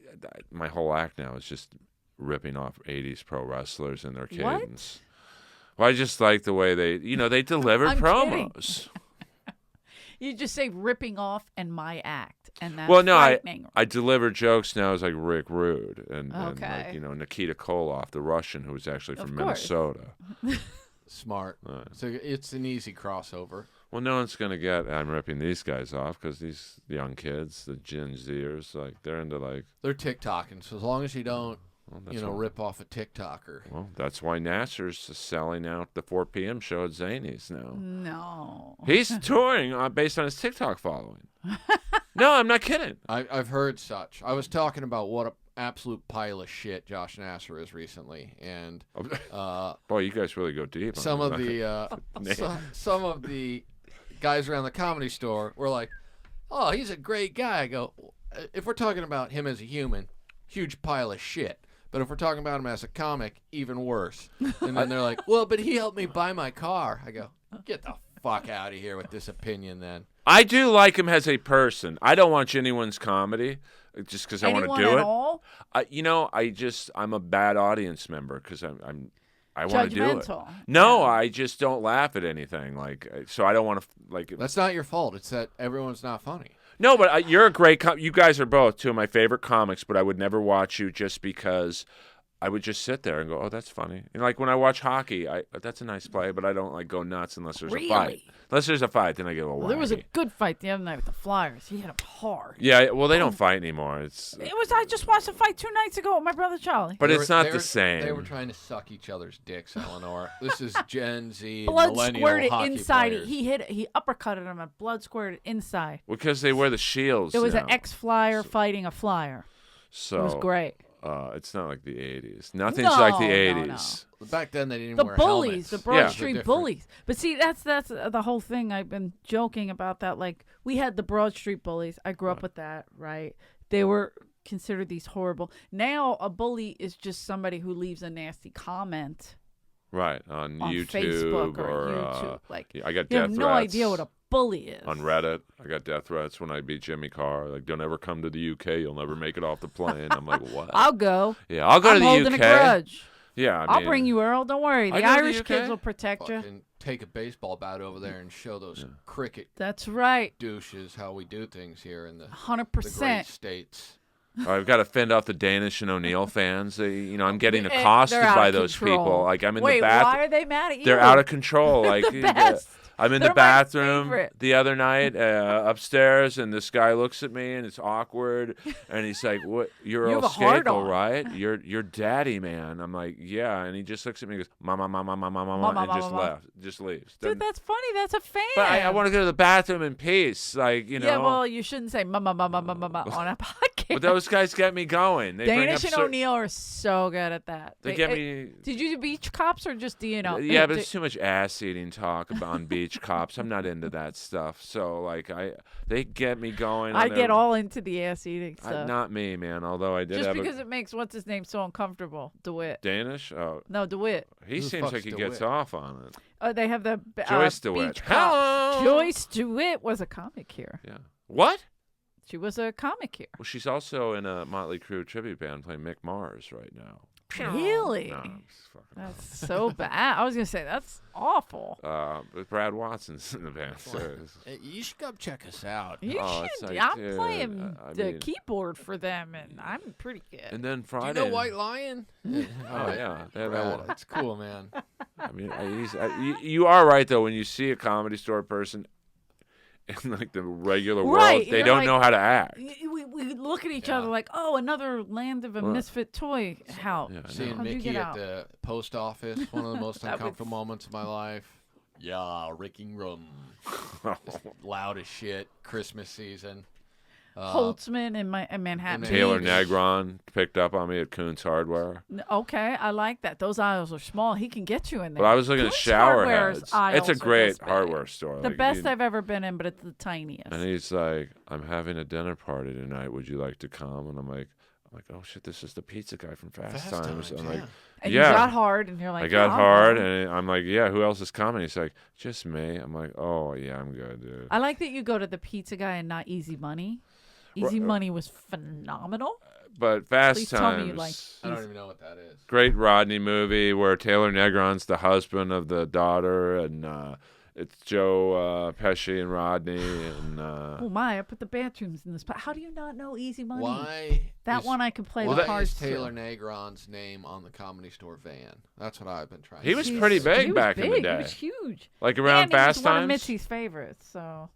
my whole act now is just ripping off 80s pro wrestlers and their What? cadence. Well, I just like the way they deliver I'm promos. You just say ripping off and my act, and that's Well, no, frightening. I deliver jokes now as like Rick Rude and Okay. like, Nikita Koloff, the Russian who was actually Of from course. Minnesota. Smart. Right. So it's an easy crossover. Well, no one's gonna get. I'm ripping these guys off because these young kids, the Gen Zers, like they're into like. They're TikToking, so as long as you don't, Well, that's why, rip off a TikToker. Well, that's why Nasser's selling out the 4 p.m. show at Zany's now. No. He's touring based on his TikTok following. No, I'm not kidding. I've heard such. I was talking about what an absolute pile of shit Josh Nasser is recently, and Boy, you guys really go deep. On some it. of the some of the guys around the Comedy Store were like, "Oh, he's a great guy." I go, if we're talking about him as a human, huge pile of shit. But if we're talking about him as a comic, even worse. And then they're like, "Well, but he helped me buy my car." I go, "Get the fuck out of here with this opinion, then." I do like him as a person. I don't watch anyone's comedy just because I want to Anyone do at it. all? I'm a bad audience member because I want to do it. Judgmental. No, I just don't laugh at anything. So I don't want to like. That's not your fault. It's that everyone's not funny. No, but you're a great. You guys are both 2 of my favorite comics. But I would never watch you just because I would just sit there and go, "Oh, that's funny." And like when I watch hockey, that's a nice play, but I don't like go nuts unless there's a fight. Really? Unless there's a fight, then I get a little. Well, there was a wacky. good fight the other night with the Flyers. He hit him hard. Yeah, well, they don't fight anymore. It's It was. I just watched a fight 2 nights ago with my brother Charlie. but They it's were- not they the were- same. They were trying to suck each other's dicks, Eleanor. This is Gen Z, Blood millennial squirted hockey inside. players. He uppercutted him and blood squirted inside. Because they wear the shields. There was you an know. ex-flyer fighting a flyer. So It was great. It's not like the 80s. Nothing's like the 80s. Back then, they didn't The wear bullies, helmets. the Broad Yeah. Street bullies. But see, that's the whole thing. I've been joking about that. Like, we had the Broad Street bullies. I grew up with that, right? They were considered these horrible. Now, a bully is just somebody who leaves a nasty comment Right, on YouTube Facebook or YouTube. Like, yeah, I got you death have threats. no idea what a bully is. On Reddit, I got death threats when I beat Jimmy Carr. Like, don't ever come to the UK. You'll never make it off the plane. I'm like, what? I'll go. Yeah, I'll go I'm to the holding UK. a grudge. Yeah, I'll bring you, Earl. Don't worry. I The go to the Irish UK. kids will protect you. Fucking take a baseball bat over there and show those cricket That's right. douches how we do things here in the 100%. great states. I've got to fend off the Danish and O'Neill fans. I'm getting They're accosted out by of those control. people. Like, I'm in Wait, the bathroom. why are they mad at you? They're out of control. Like, the best. I'm in They're the my bathroom favorite. the other night upstairs, and this guy looks at me, and it's awkward. And he's like, "What? You're You Earl have a hard Skakel, on." right? You're daddy, man." I'm like, "Yeah." And he just looks at me and goes, "Mama, mama, mama, mama," Mama, and just mama. left, just leaves. Dude, Doesn't- that's funny. That's a fan. but I want to go to the bathroom in peace, like, you know. Yeah, well, you shouldn't say mama on a podcast. But those guys get me going. They bring Danish up and O'Neill are so good at that. They get me. Did you do beach cops or just DNO? Yeah, but it's too much ass eating talk on beach cops. I'm not into that stuff. So like they get me going. I on get their- all into the ass eating stuff. Not me, man. Although I did just have because a it makes what's his name so uncomfortable. DeWitt. Danish. Oh, No, DeWitt. he Who the seems fuck's like he gets DeWitt? off on it. They have the Joyce DeWitt. beach cop. Hello. Joyce DeWitt was a comic here. Yeah. What? She was a comic here. Well, she's also in a Motley Crue tribute band playing Mick Mars right now. Really? No, it's fucking That's so bad. I was gonna say that's awful. but Brad Watson's in the band. So it's- Hey, you should come check us out. You Oh, it's should. like, I'm dude, playing I the mean- keyboard for them, and I'm pretty good. and then Do Friday. you know White Lion? Oh yeah, they have that Brad, one. that's cool, man. I mean, you are right though. When you see a Comedy Store person in like the regular Right, world, they you're don't like- know how to act. We look at each Yeah. other like, oh, another land of a Well, misfit toy house. Yeah, I Seeing know. How'd you Mickey get at out? the post office, one of the most That was- uncomfortable moments of my life. Yeah, Ricking Rum. Loud as shit. Christmas season. Holtzman in Manhattan. Taylor Beach. Negron picked up on me at Coons Hardware. Okay, I like that. Those aisles are small. He can get you in there. But I was looking at Coons shower Hardware's heads. aisles It's a are great this big. hardware store. The like, best you- I've ever been in, but it's the tiniest. And he's like, "I'm having a dinner party tonight. Would you like to come?" And I'm like, "Oh shit, this is the pizza guy from Fast Times." I'm like, And yeah. you got hard, and you're like, I got "Yeah, I'm hard, hard." and I'm like, "Yeah, who else is coming?" He's like, "Just me." I'm like, "Oh yeah, I'm good, dude." I like that you go to the pizza guy and not Easy Money. Easy Money was phenomenal. But Fast Please tell me you Times, like- I don't even know what that is. great Rodney movie where Taylor Negron's the husband of the daughter, and it's Joe Pesci and Rodney, and Oh my! I put the bathrooms in this. But how do you not know Easy Money? Why? That is- one I could play why the is cards to. Taylor Negron's name on the Comedy Store van? That's what I've been trying He to was see. pretty big He was back in the big. day. He was huge. like around and he was Fast one of Times. Mitzi's favorites. So.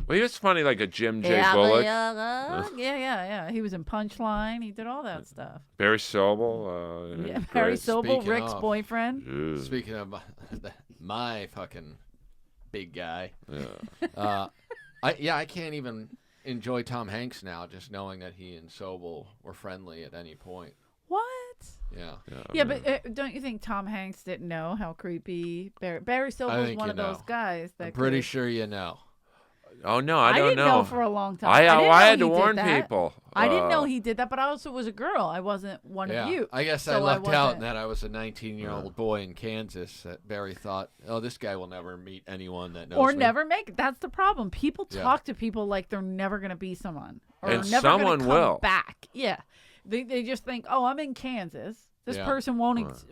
Well, he was funny, like a Jim J. Bullock, Yeah. He was in Punchline. He did all that stuff. Barry Sobel. Yeah, great. Barry Sobel, Speaking Rick's of- boyfriend. Ugh, Speaking of my fucking big guy, yeah. I can't even enjoy Tom Hanks now, just knowing that he and Sobel were friendly at any point. What? Yeah. Yeah, but don't you think Tom Hanks didn't know how creepy Barry Sobel I was think one you of those know. guy that I'm pretty could- sure you know. Oh no, I don't didn't know for a long time. I didn't know had to he did warn that. people. I didn't know he did that, but I also was a girl. I wasn't one Yeah. of you. I guess so I lucked out wasn't- in that I was a 19-year-old boy in Kansas that Barry thought, oh, this guy will never meet anyone that knows Or me. never make it. That's the problem. People Yeah. talk to people like they're never going to be someone. Or And never gonna someone come will. back. Yeah. They just think, oh, I'm in Kansas. This Yeah. person won't.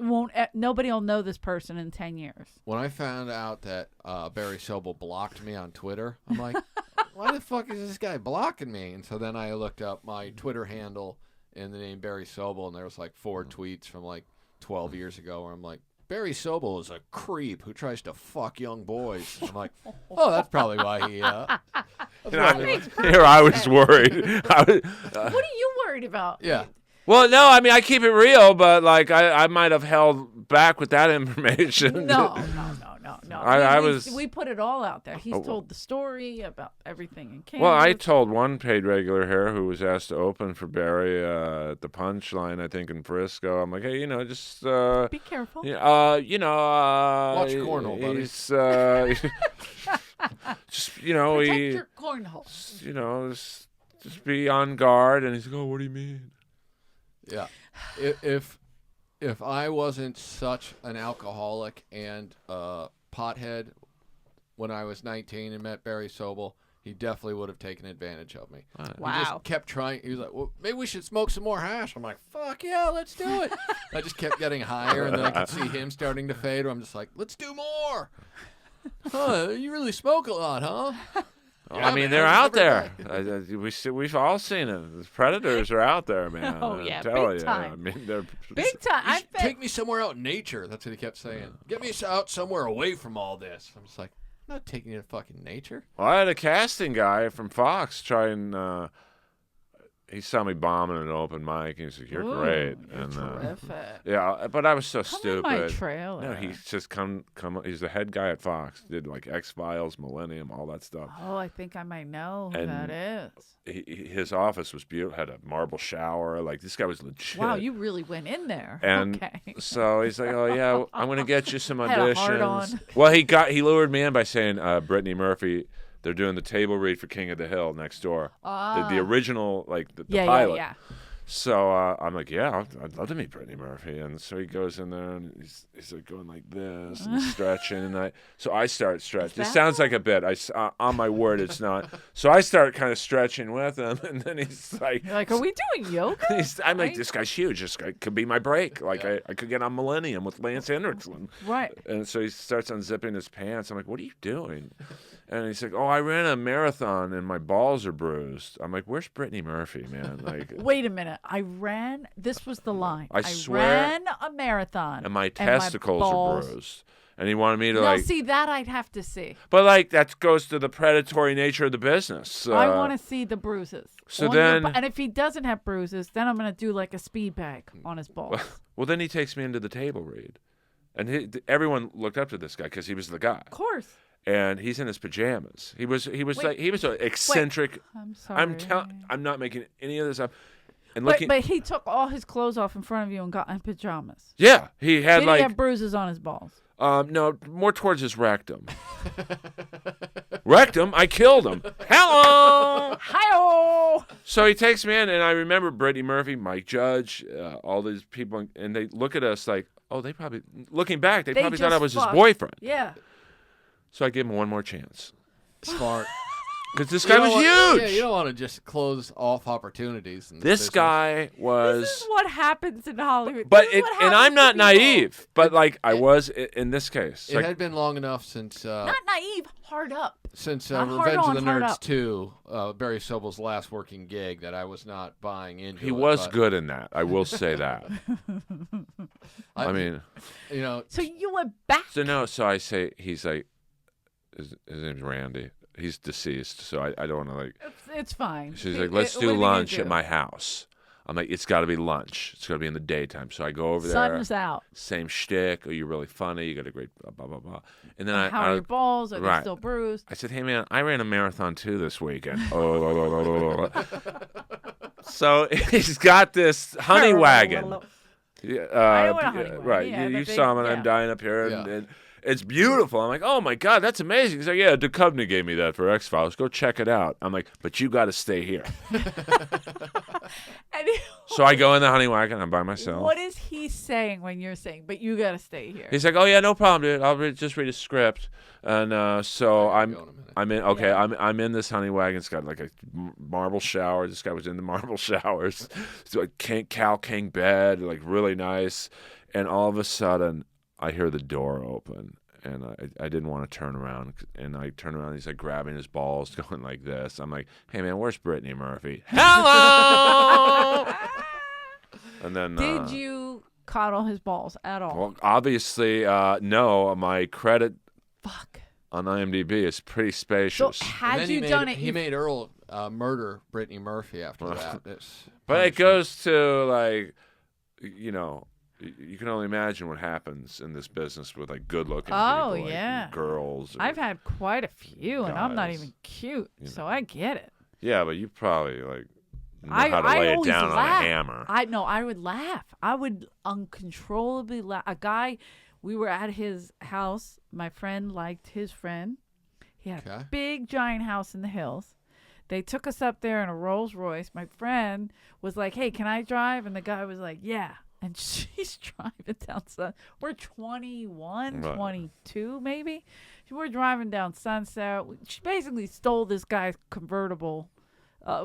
Nobody will know this person in 10 years. When I found out that Barry Sobel blocked me on Twitter, I'm like, why the fuck is this guy blocking me? And so then I looked up my Twitter handle and the name Barry Sobel, and there was like 4 tweets from like 12 years ago where I'm like, Barry Sobel is a creep who tries to fuck young boys. I'm like, oh, that's probably why he. Here I was worried. What are you worried about? Yeah. Well, no, I mean I keep it real, but like I might have held back with that information. No. no. I We was. we put it all out there. He's Oh, told the story about everything in Kansas. Well, I told one paid regular here who was asked to open for Barry at the Punchline, I think in Frisco. I'm like, hey, just be careful. watch Watch cornhole, buddy. He's just Protect he your cornhole. just be on guard. And he's like, oh, what do you mean? Yeah. If I wasn't such an alcoholic and pothead when I was 19 and met Barry Sobel, he definitely would have taken advantage of me. He Wow. just kept trying. He was like, well, maybe we should smoke some more hash. I'm like, fuck yeah, let's do it. I just kept getting higher, and then I could see him starting to fade. I'm just like, let's do more. Huh, you really smoke a lot, huh? I mean, they're out there. We've all seen it. The predators are out there, man. Oh, yeah, I tell big you. time. I mean, they're Big time. You I should bet. take me somewhere out in nature. That's what he kept saying. Get me out somewhere away from all this. I'm just like, I'm not taking you to fucking nature. Well, I had a casting guy from Fox try and he saw me bombing an open mic. He was like, "You're Ooh, great." you're And terrific. yeah, but I was so Come stupid. in my trailer. No, he's just come. He's the head guy at Fox. Did like X-Files, Millennium, all that stuff. Oh, I think I might know who And that is. His office was beautiful. Had a marble shower. Like this guy was legit. Wow, you really went in there. And okay. so he's like, "Oh yeah, I'm gonna get you some Had a hard auditions." on. Well, he lured me in by saying Brittany Murphy. They're doing the table read for King of the Hill next door. The original, like the pilot. Yeah. So I'm like, yeah, I'd love to meet Brittany Murphy. And so he goes in there and he's like going like this and stretching. And I start stretching. It sounds like a bit. On my word, it's not. So I start kind of stretching with him. And then he's like, You're like, are we doing yoga? I'm like, this guy's huge. This guy could be my break. Like I could get on Millennium with Lance Hendrickson. Right. And so he starts unzipping his pants. I'm like, what are you doing? And he's like, oh, I ran a marathon and my balls are bruised. I'm like, where's Brittany Murphy, man? Like, Wait a minute. This was the line. I swear- ran a marathon. and my testicles balls- are bruised. And he wanted me to Now, like, see, that I'd have to see. but like that goes to the predatory nature of the business. I want to see the bruises. so on your then- and if he doesn't have bruises, then I'm going to do like a speed bag on his balls. Well, then he takes me into the table read, and everyone looked up to this guy because he was the guy. Of course. And he's in his pajamas. He was Wait. like he was an eccentric. I'm sorry. I'm not making any of this up. And But, looking, but he took all his clothes off in front of you and got in pajamas. yeah, he had Did like he have bruises on his balls? no, more towards his rectum. Rectum, I killed him. Hello. Hi-oh! So he takes me in, and I remember Brittany Murphy, Mike Judge, all these people, and they look at us like, oh, they probably, looking back, they probably thought I just was his fucked. boyfriend. Yeah. So I gave him one more chance. Smart. Because this You guy don't was want- huge. Yeah, you don't want to just close off opportunities. In This business. guy was. This is what happens in Hollywood. But This is what and I'm happens not to people. naive, but like I was in this case. It Like, had been long enough since Not naive, hard up. since Not hard Revenge on, of the hard Nerds up. 2, Barry Sobel's last working gig, that I was not buying into. he it, was but good in that. I will say that. I mean, you know, So you went back. so I say he's like, his name's Randy. He's deceased, so I don't want to like. It's fine. She's It- like, let's what do are we gonna lunch do? at my house. I'm like, it's got to be lunch. It's got to be in the daytime. So I go over there. Sun's out. Same shtick. Oh, you're really funny. You got a great blah blah blah. And then How are your balls? Are they right. still bruised? I said, hey man, I ran a marathon too this weekend. So he's got this honey wagon. Yeah, I know what a honey wagon. right. Yeah, you the saw him, big- and I'm yeah. dying up here, Yeah. and it's beautiful. I'm like, oh my god, that's amazing. He's like, yeah, Duchovny gave me that for X-Files. Go check it out. I'm like, but you got to stay here. And So I go in the honey wagon. I'm by myself. what is he saying when you're saying, but you got to stay here? He's like, oh yeah, no problem, dude. I'll just read a script, and so go in a minute. I'm in. Okay, Yeah. I'm in this honey wagon. It's got like a marble shower. This guy was in the marble showers. It's like Cal King bed, like really nice. And all of a sudden, I hear the door open, and I didn't want to turn around. And I turn around, and he's like grabbing his balls, going like this. I'm like, hey man, where's Brittany Murphy? Hello. And then Did you coddle his balls at all? Well, obviously, no. My credit Fuck. on IMDb is pretty So spacious. And had then you done it, he you made Earl murder Brittany Murphy after that. But it goes to like, you know, you can only imagine what happens in this business with like good-looking Oh, people, yeah. like girls. or- I've had quite a few, and I'm not guys, even cute, you so I get it. Yeah, but you probably like know I how to lay it always down on laugh. a hammer. I would laugh. I would uncontrollably laugh. A guy, we were at his house. My friend liked his friend. He had a big giant house in the hills. They took us up there in a Rolls Royce. My friend was like, "Hey, can I drive?" And the guy was like, "Yeah." And she's driving down Sunset. We're 21, Right. 22 maybe. We're driving down Sunset. She basically stole this guy's convertible.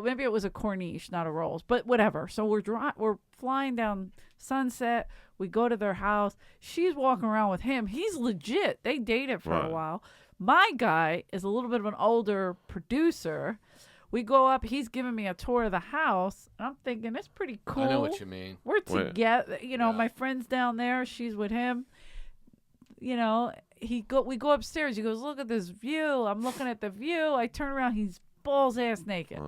Maybe it was a Corniche, not a Rolls, but whatever. So we're flying down Sunset. We go to their house. She's walking around with him. He's legit. They dated for a Right. while. My guy is a little bit of an older producer. We go up. He's giving me a tour of the house. And I'm thinking, it's pretty cool. I know what you mean. We're Wait. together. You know, Yeah. my friend's down there. She's with him. You know, we go upstairs. He goes, "Look at this view." I'm looking at the view. I turn around. He's balls ass naked.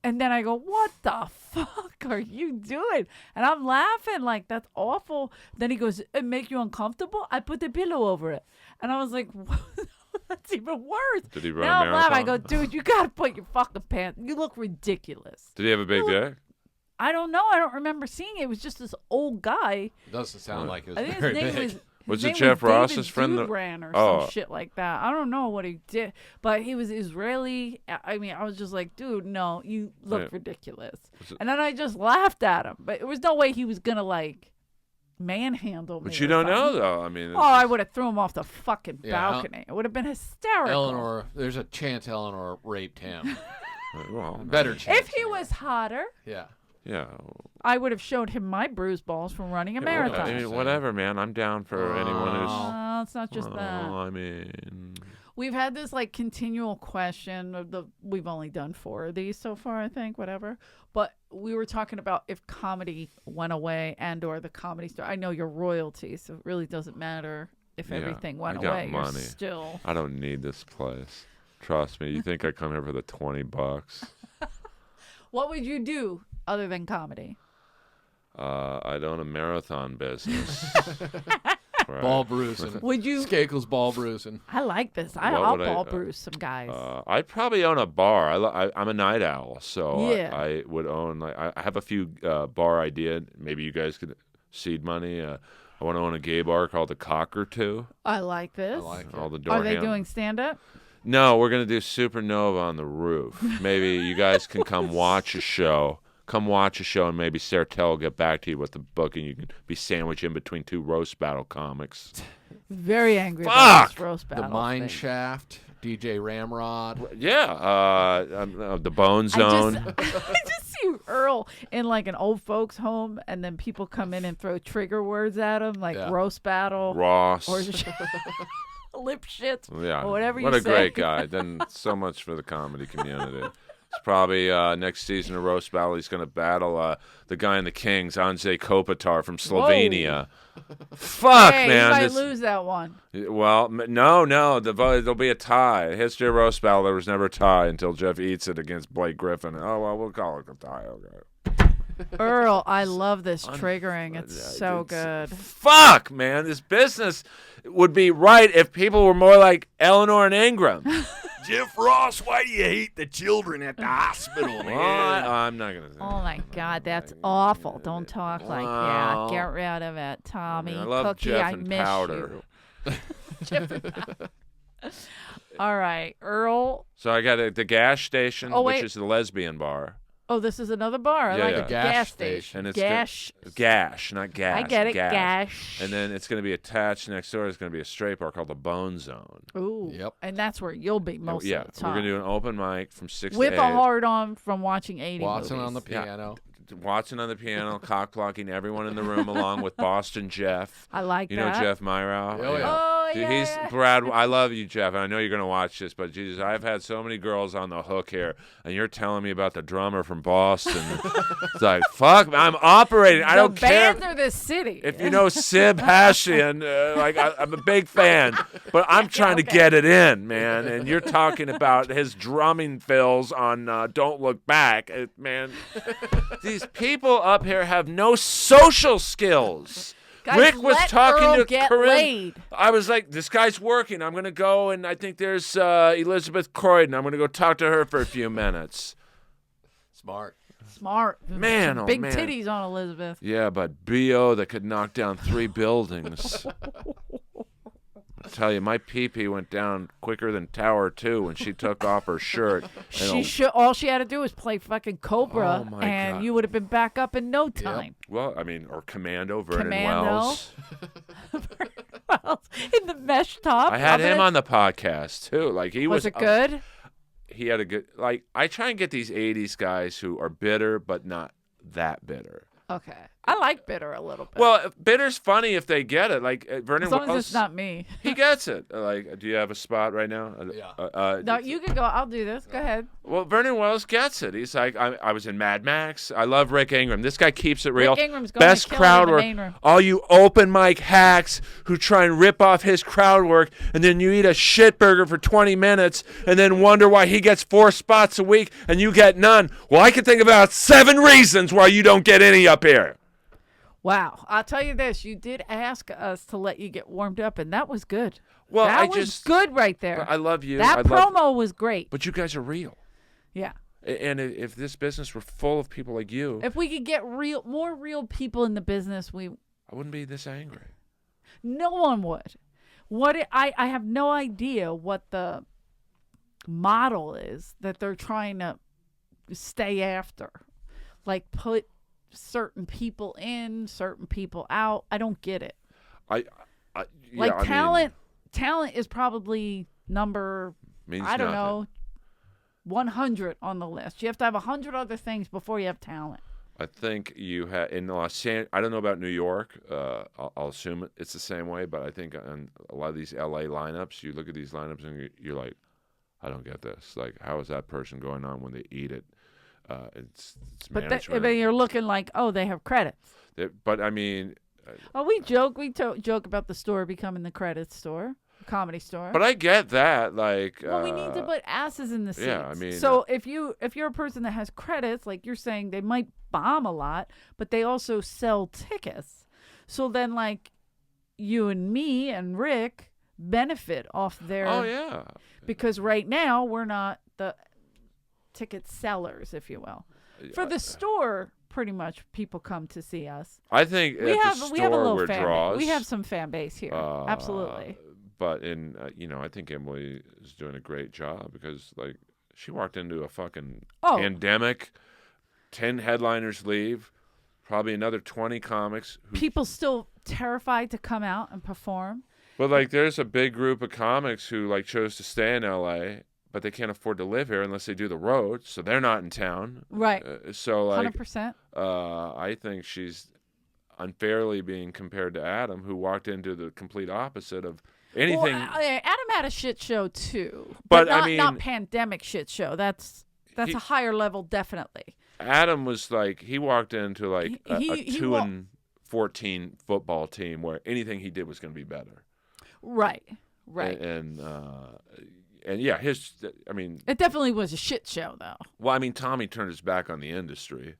And then I go, "What the fuck are you doing?" And I'm laughing like, that's awful. Then he goes, "It make you uncomfortable?" I put the pillow over it. And I was like, what? That's even worse. Did he run Now a I'm laughing. I marathon? go, "Dude, you got to put your fucking pants. You look ridiculous." Did he have a big dick? I don't know. I don't remember seeing it. It was just this old guy. It doesn't sound like it was I think very his name big. was... Was His it name Jeff was Ross's David friend that- Dubran or Oh. some shit like that. I don't know what he did, but he was Israeli. I mean, I was just like, dude, no, you look Yeah. ridiculous. Was it- And then I just laughed at him, but there was no way he was gonna like manhandle me. But you or don't know, something. though. I mean, Oh, I would have threw him off the fucking Yeah, balcony. It would have been hysterical. Eleanor, there's a chance Eleanor raped him. well, Better chance. If he was hotter, Yeah. Yeah. I would have showed him my bruised balls from running a Yeah, marathon. I mean, whatever, man. I'm down for anyone who's. No, it's not just that. I mean, We've had this like continual question of we've only done 4 of these so far, I think, whatever. But we were talking about if comedy went away and or the Comedy Store. I know you're royalty, so it really doesn't matter if Yeah, everything went I got away. You're money. still. I don't need this place. Trust me. You think I come here for the $20? What would you do other than comedy? I'd own a marathon business. Right. Ball bruising. Would you? Skakel's ball bruising. I like this. What I'll would I- ball bruise some guys. I'd probably own a bar. I'm a night owl, so Yeah. I would own. Like, I have a few bar idea. Maybe you guys could seed money. I want to own a gay bar called the Cockatoo. I like this. I like it. All the door Are they hand- doing stand up? No, we're gonna do Supernova on the roof. Maybe you guys can come watch a show. Come watch a show, and maybe Sartell will get back to you with the book, and you can be sandwiched in between 2 roast battle comics. Very angry about Fuck! this roast battle. The Mine thing. Shaft, DJ Ramrod. Yeah, the Bone Zone. I just see Earl in like an old folks home, and then people come in and throw trigger words at him, like Yeah. roast battle Ross. or lip shit. Yeah, or whatever what you a great say. guy. Done so much for the comedy community. It's probably next season of Roast Battle. He's going to battle the guy in the Kings, Anze Kopitar from Slovenia. Fuck, Hey, man. you might this- lose that one. Well, no. There'll be a tie. History of Roast Battle, there was never a tie until Jeff eats it against Blake Griffin. Oh, well, we'll call it a tie. Okay. Earl, I love this triggering. It's so good. Fuck, man. This business would be right if people were more like Eleanor and Ingram. Jeff Ross, why do you hate the children at the hospital, Well, man? I'm not going to say Oh my God, that's awful! Don't talk like that. Well, Get rid of it, Tommy. I love Cookie, Jeff I and miss Powder. you. Jeff and Powder. All right, Earl. So I got the gas station, Oh, which wait. is the lesbian bar. Oh, this is another bar. I Yeah, like yeah. it. Gas Gas station. station. And it's Gash. Gash, not gas. I get it. Gash. Gash. And then it's going to be attached next door. It's going to be a straight bar called the Bone Zone. Ooh. Yep. And that's where you'll be most yeah, of the time. we're going to do an open mic from 6 with to 8. a hard on from watching 80 Watson movies. on the Yeah. piano. Watching on the piano, cock blocking everyone in the room, along with Boston Jeff. I like You that. know Jeff Myrow? Oh, yeah. Oh, Dude, yeah. he's Brad. I love you, Jeff, and I know you're gonna watch this. But Jesus, I've had so many girls on the hook here, and you're telling me about the drummer from Boston. It's like, fuck, I'm operating. I don't the care band or the city. if you know Sib Hashian. I'm a big fan, but I'm trying to get it in, man. And you're talking about his drumming fills on "Don't Look Back," man. These people up here have no social skills. Guys, Rick was let talking Earl to get Corinne. laid. I was like, this guy's working. I'm going to go, and I think there's Elizabeth Croydon. I'm going to go talk to her for a few minutes. Smart. Smart. Man, Some oh, big man. titties on Elizabeth. Yeah, but B.O. that could knock down 3 buildings. I tell you, my pee-pee went down quicker than Tower 2 when she took off her shirt. All she had to do was play fucking Cobra, Oh, my and God. you would have been back up in no time. Well, I mean, or Commando, Vernon Commando. Wells. In the mesh top. I had him on the podcast, too. Like, he was Was it good? He had a good, like, I try and get these 80s guys who are bitter, but not that bitter. Okay. I like bitter a little bit. Well, bitter's funny if they get it. Like Vernon as long as Wells, it's not me. he gets it. Like, do you have a spot right now? Yeah. No, you can go. I'll do this. Go ahead. Well, Vernon Wells gets it. He's like, I was in Mad Max. I love Rick Ingram. This guy keeps it real. Rick Ingram's going Best to kill crowd in the work. main room. All you open mic hacks who try and rip off his crowd work, and then you eat a shit burger for 20 minutes, and then wonder why he gets 4 spots a week and you get none. Well, I can think about 7 reasons why you don't get any up here. Wow. I'll tell you this. You did ask us to let you get warmed up, and that was good. Well, that was good right there. I love you. That promo was great. But you guys are real. Yeah. And if this business were full of people like you, If we could get more real people in the business, I wouldn't be this angry. no one would. I have no idea what the model is that they're trying to stay after. Like put certain people in, certain people out. I don't get it. Talent is probably number Means I don't nothing. know 100 on the list. You have to have 100 other things before you have talent. I think you had in Los Angeles. I don't know about New York. I'll assume it's the same way, but I think on a lot of these LA lineups, you look at these lineups and you're like, I don't get this. Like, how is that person going on when they eat it? It's But management. then you're looking like, oh, they have credits. But I mean, Oh, we joke about the store becoming the credits store, comedy store. but I get that. Like, well, we need to put asses in the seats. yeah, I mean, so if you're a person that has credits, like you're saying, they might bomb a lot, but they also sell tickets. So then, like, you and me and Rick benefit off their. Oh yeah. Because right now we're not the ticket sellers, if you will. For the store, pretty much people come to see us. I think We at have the a store little we're fan draws. base. We have some fan base here. Absolutely. But in I think Emily is doing a great job because like she walked into a fucking pandemic, 10 headliners leave, probably another 20 comics. People still terrified to come out and perform. But like there's a big group of comics who like chose to stay in LA, but they can't afford to live here unless they do the road, so they're not in town. Right. So like 100%. I think she's unfairly being compared to Adam, who walked into the complete opposite of anything. Well, Adam had a shit show too, But, not, I mean, not pandemic shit show. That's a higher level, definitely. Adam was like he walked into like a He 2-14 football team where anything he did was going to be better. Right. And yeah, I mean, It definitely was a shit show, though. well, I mean, Tommy turned his back on the industry.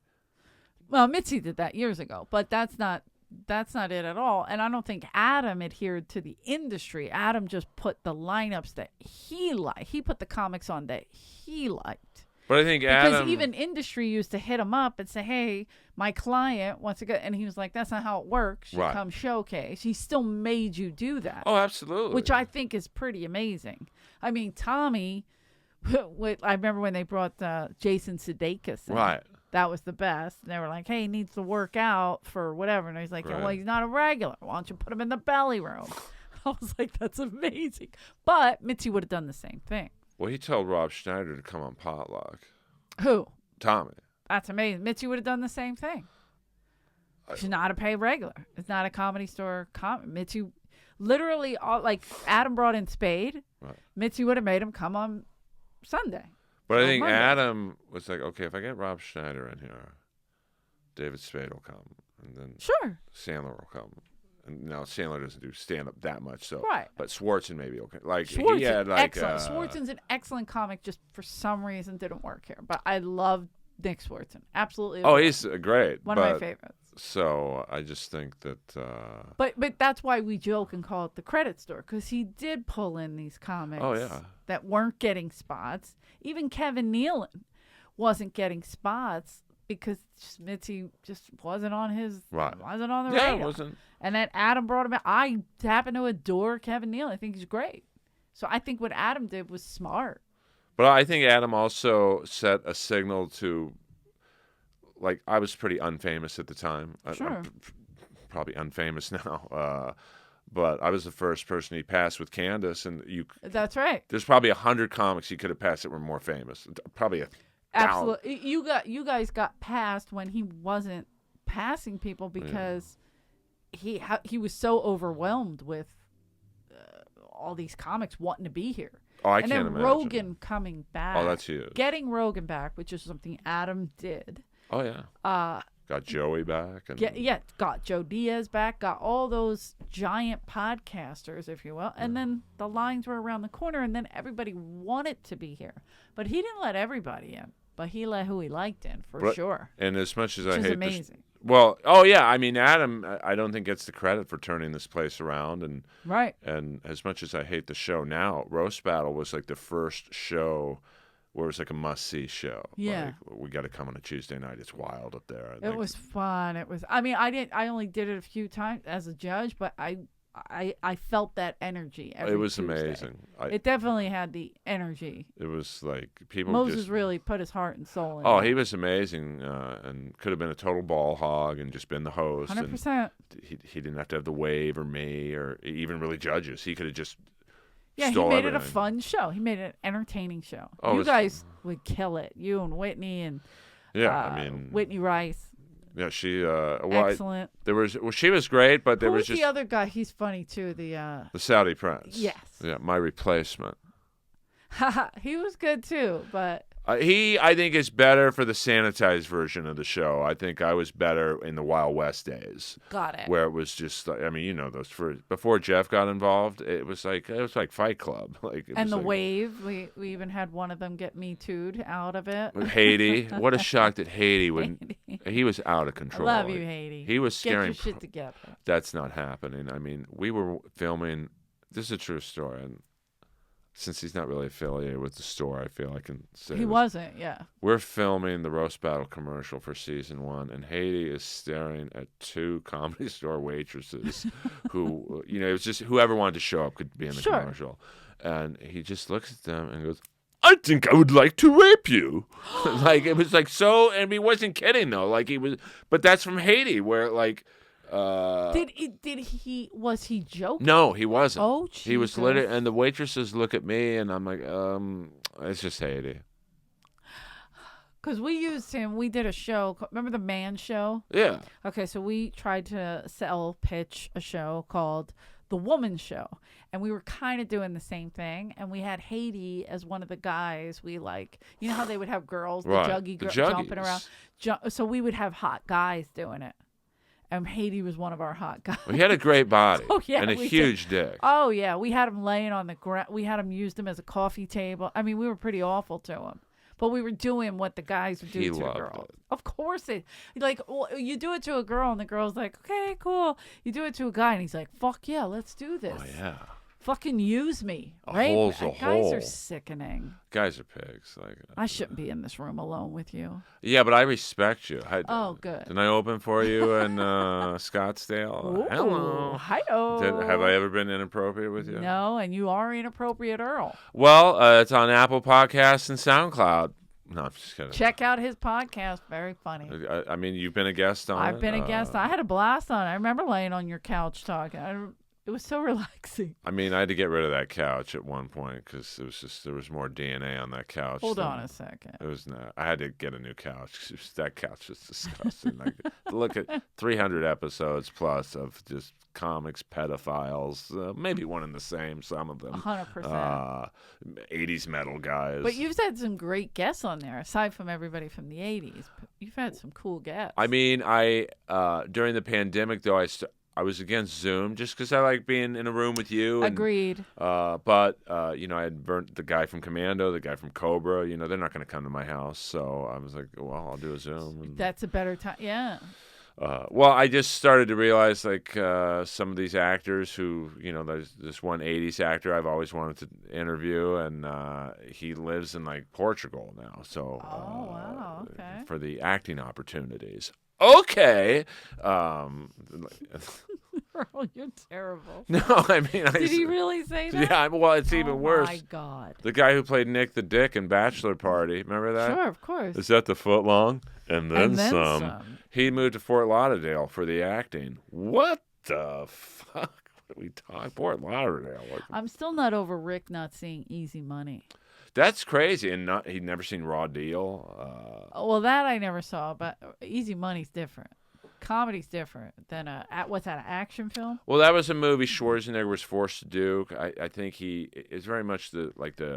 Well, Mitzi did that years ago, but that's not it at all. And I don't think Adam adhered to the industry. Adam just put the lineups that he liked. He put the comics on that he liked. But I think Because Adam, even industry used to hit him up and say, hey, my client wants to go. And he was like, that's not how it works. You Right. come showcase. He still made you do that. oh, absolutely, Which I think is pretty amazing. I mean, Tommy, I remember when they brought Jason Sudeikis in. right. That was the best. And they were like, hey, he needs to work out for whatever. And he's like, Right. well, he's not a regular. Why don't you put him in the belly room? I was like, that's amazing. But Mitzi would have done the same thing. Well, he told Rob Schneider to come on Potluck. Who? Tommy. That's amazing. Mitzi would have done the same thing. She's not a paid regular. It's not a comedy store. Mitzi, literally, like Adam brought in Spade. Right. Mitzi would have made him come on Sunday. But I on think Monday. Adam was like, okay, if I get Rob Schneider in here, David Spade will come, and then Sure. Sandler will come. And now Sandler doesn't do stand up that much, so Right. But Swartzen maybe okay. Like Schwartz, he had like excellent. Schwartzen's an excellent comic. Just for some reason didn't work here. But I loved Nick Swartzen. Absolutely. Oh, adore he's great. one of my favorites. So I just think that. But that's why we joke and call it the credit store, because he did pull in these comics that weren't getting spots. Even Kevin Nealon wasn't getting spots because Mitzi just wasn't on wasn't on the radar. It wasn't. And then Adam brought him out. I happen to adore Kevin Nealon. I think he's great. So I think what Adam did was smart. But I think Adam also set a signal to, like, I was pretty unfamous at the time. Sure. I'm probably unfamous now. But I was the first person he passed with Candace, and That's right. There's probably 100 comics he could have passed that were more famous. Probably 1,000. Absolutely. You guys got passed when he wasn't passing people because he was so overwhelmed with all these comics wanting to be here. Oh, I and can't then imagine. Rogan coming back. Oh, that's huge. Getting Rogan back, which is something Adam did. Oh, yeah. Got Joey back. And Got Joe Diaz back. Got all those giant podcasters, if you will. And then the lines were around the corner, and then everybody wanted to be here. But he didn't let everybody in. But he let who he liked in, for sure. And as much as which I is hate amazing. I mean, Adam, I don't think gets the credit for turning this place around. And right. And as much as I hate the show now, Roast Battle was like the first show where it was like a must-see show. Yeah. Like, we got to come on a Tuesday night. It's wild up there. It was fun. It was. I mean, I only did it a few times as a judge, but I felt that energy every It was Tuesday. amazing. It definitely had the energy. It was like people. Moses really put his heart and soul in. Oh, it. he was amazing, and could have been a total ball hog and just been the host. 100%. He didn't have to have the wave or me or even really judges. He could have just. Yeah, he made it a fun show. He made it an entertaining show. Oh, you guys would kill it. You and Whitney and Whitney Rice. Yeah, she excellent. She was great, but there Who was was just the other guy. He's funny too. The Saudi Prince. Yes. Yeah, my replacement. He was good too, but I think is better for the sanitized version of the show. I think I was better in the Wild West days. Got it. Where it was just like, I mean, you know, before Jeff got involved, it was like Fight Club. And the wave, we even had one of them get Me Too'd out of it. Haiti, what a shock that Haiti would. He was out of control. I love you, Haiti. He was scaring. Get your shit together. That's not happening. I mean, we were filming. This is a true story, and since he's not really affiliated with the store, I feel I can say he wasn't. Yeah. We're filming the Roast Battle commercial for season 1, and Haiti is staring at 2 Comedy Store waitresses who, you know, it was just whoever wanted to show up could be in the commercial, and he just looks at them and goes, "I think I would like to rape you." Like, it was like so, and he wasn't kidding though. Like, he was, but that's from Haiti, where like. Was he joking? No, he wasn't. Oh, Jesus. He was literally, and the waitresses look at me, and I'm like, it's just Haiti. Because we used him. We did a show. Remember the Man Show? Yeah. Okay, so we tried to pitch a show called The Woman Show, and we were kind of doing the same thing. And we had Haiti as one of the guys. We you know how they would have girls, the juggy girls jumping around. So we would have hot guys doing it. And Haiti was one of our hot guys. Well, he had a great body and a we huge dick. Oh, yeah. We had him laying on the ground. We had him used him as a coffee table. I mean, we were pretty awful to him. But we were doing what the guys would do to a girl. It. Of course. You do it to a girl, and the girl's like, okay, cool. You do it to a guy, and he's like, fuck yeah, let's do this. Oh, yeah. Fucking use me. A right? hole's a Guys hole. are sickening. Guys are pigs. I shouldn't be in this room alone with you. Yeah, but I respect you. Oh, good. Didn't I open for you in Scottsdale? Ooh, Hello. Hi-oh. Have I ever been inappropriate with you? No, and you are inappropriate, Earl. Well, it's on Apple Podcasts and SoundCloud. No, I'm just kidding. Check out his podcast. Very funny. I mean, you've been a guest on it. I've been a guest. I had a blast on it. I remember laying on your couch talking. It was so relaxing. I mean, I had to get rid of that couch at one point because it was just there was more DNA on that couch. Hold on a second. It was not. I had to get a new couch because that couch was disgusting. Like, look at 300 episodes plus of just comics, pedophiles, maybe one and the same. Some of them. 100%. 80s metal guys. But you've had some great guests on there, aside from everybody from the 80s. You've had some cool guests. I mean, during the pandemic though, I was against Zoom just because I like being in a room with you. And, Agreed. But I had burnt the guy from Commando, the guy from Cobra. They're not going to come to my house, so I was like, well, I'll do a Zoom. And, That's a better time. Yeah. well, I just started to realize some of these actors who, there's this one 80s actor I've always wanted to interview, and he lives in Portugal now. So wow, okay. for the acting opportunities. Okay. Earl, you're terrible. No, I mean, Did he really say that? Yeah, well, it's even worse. Oh my God. The guy who played Nick the Dick in Bachelor Party, remember that? Sure, of course. Is that the foot long? And then And then some. some. He moved to Fort Lauderdale for the acting. What the fuck? What are we talking? Fort Lauderdale. I'm still not over Rick not seeing Easy Money. That's crazy. And he'd never seen Raw Deal. Well, that I never saw, but Easy Money's different. Comedy's different than what's that, an action film? Well, that was a movie Schwarzenegger was forced to do. I think he is very much the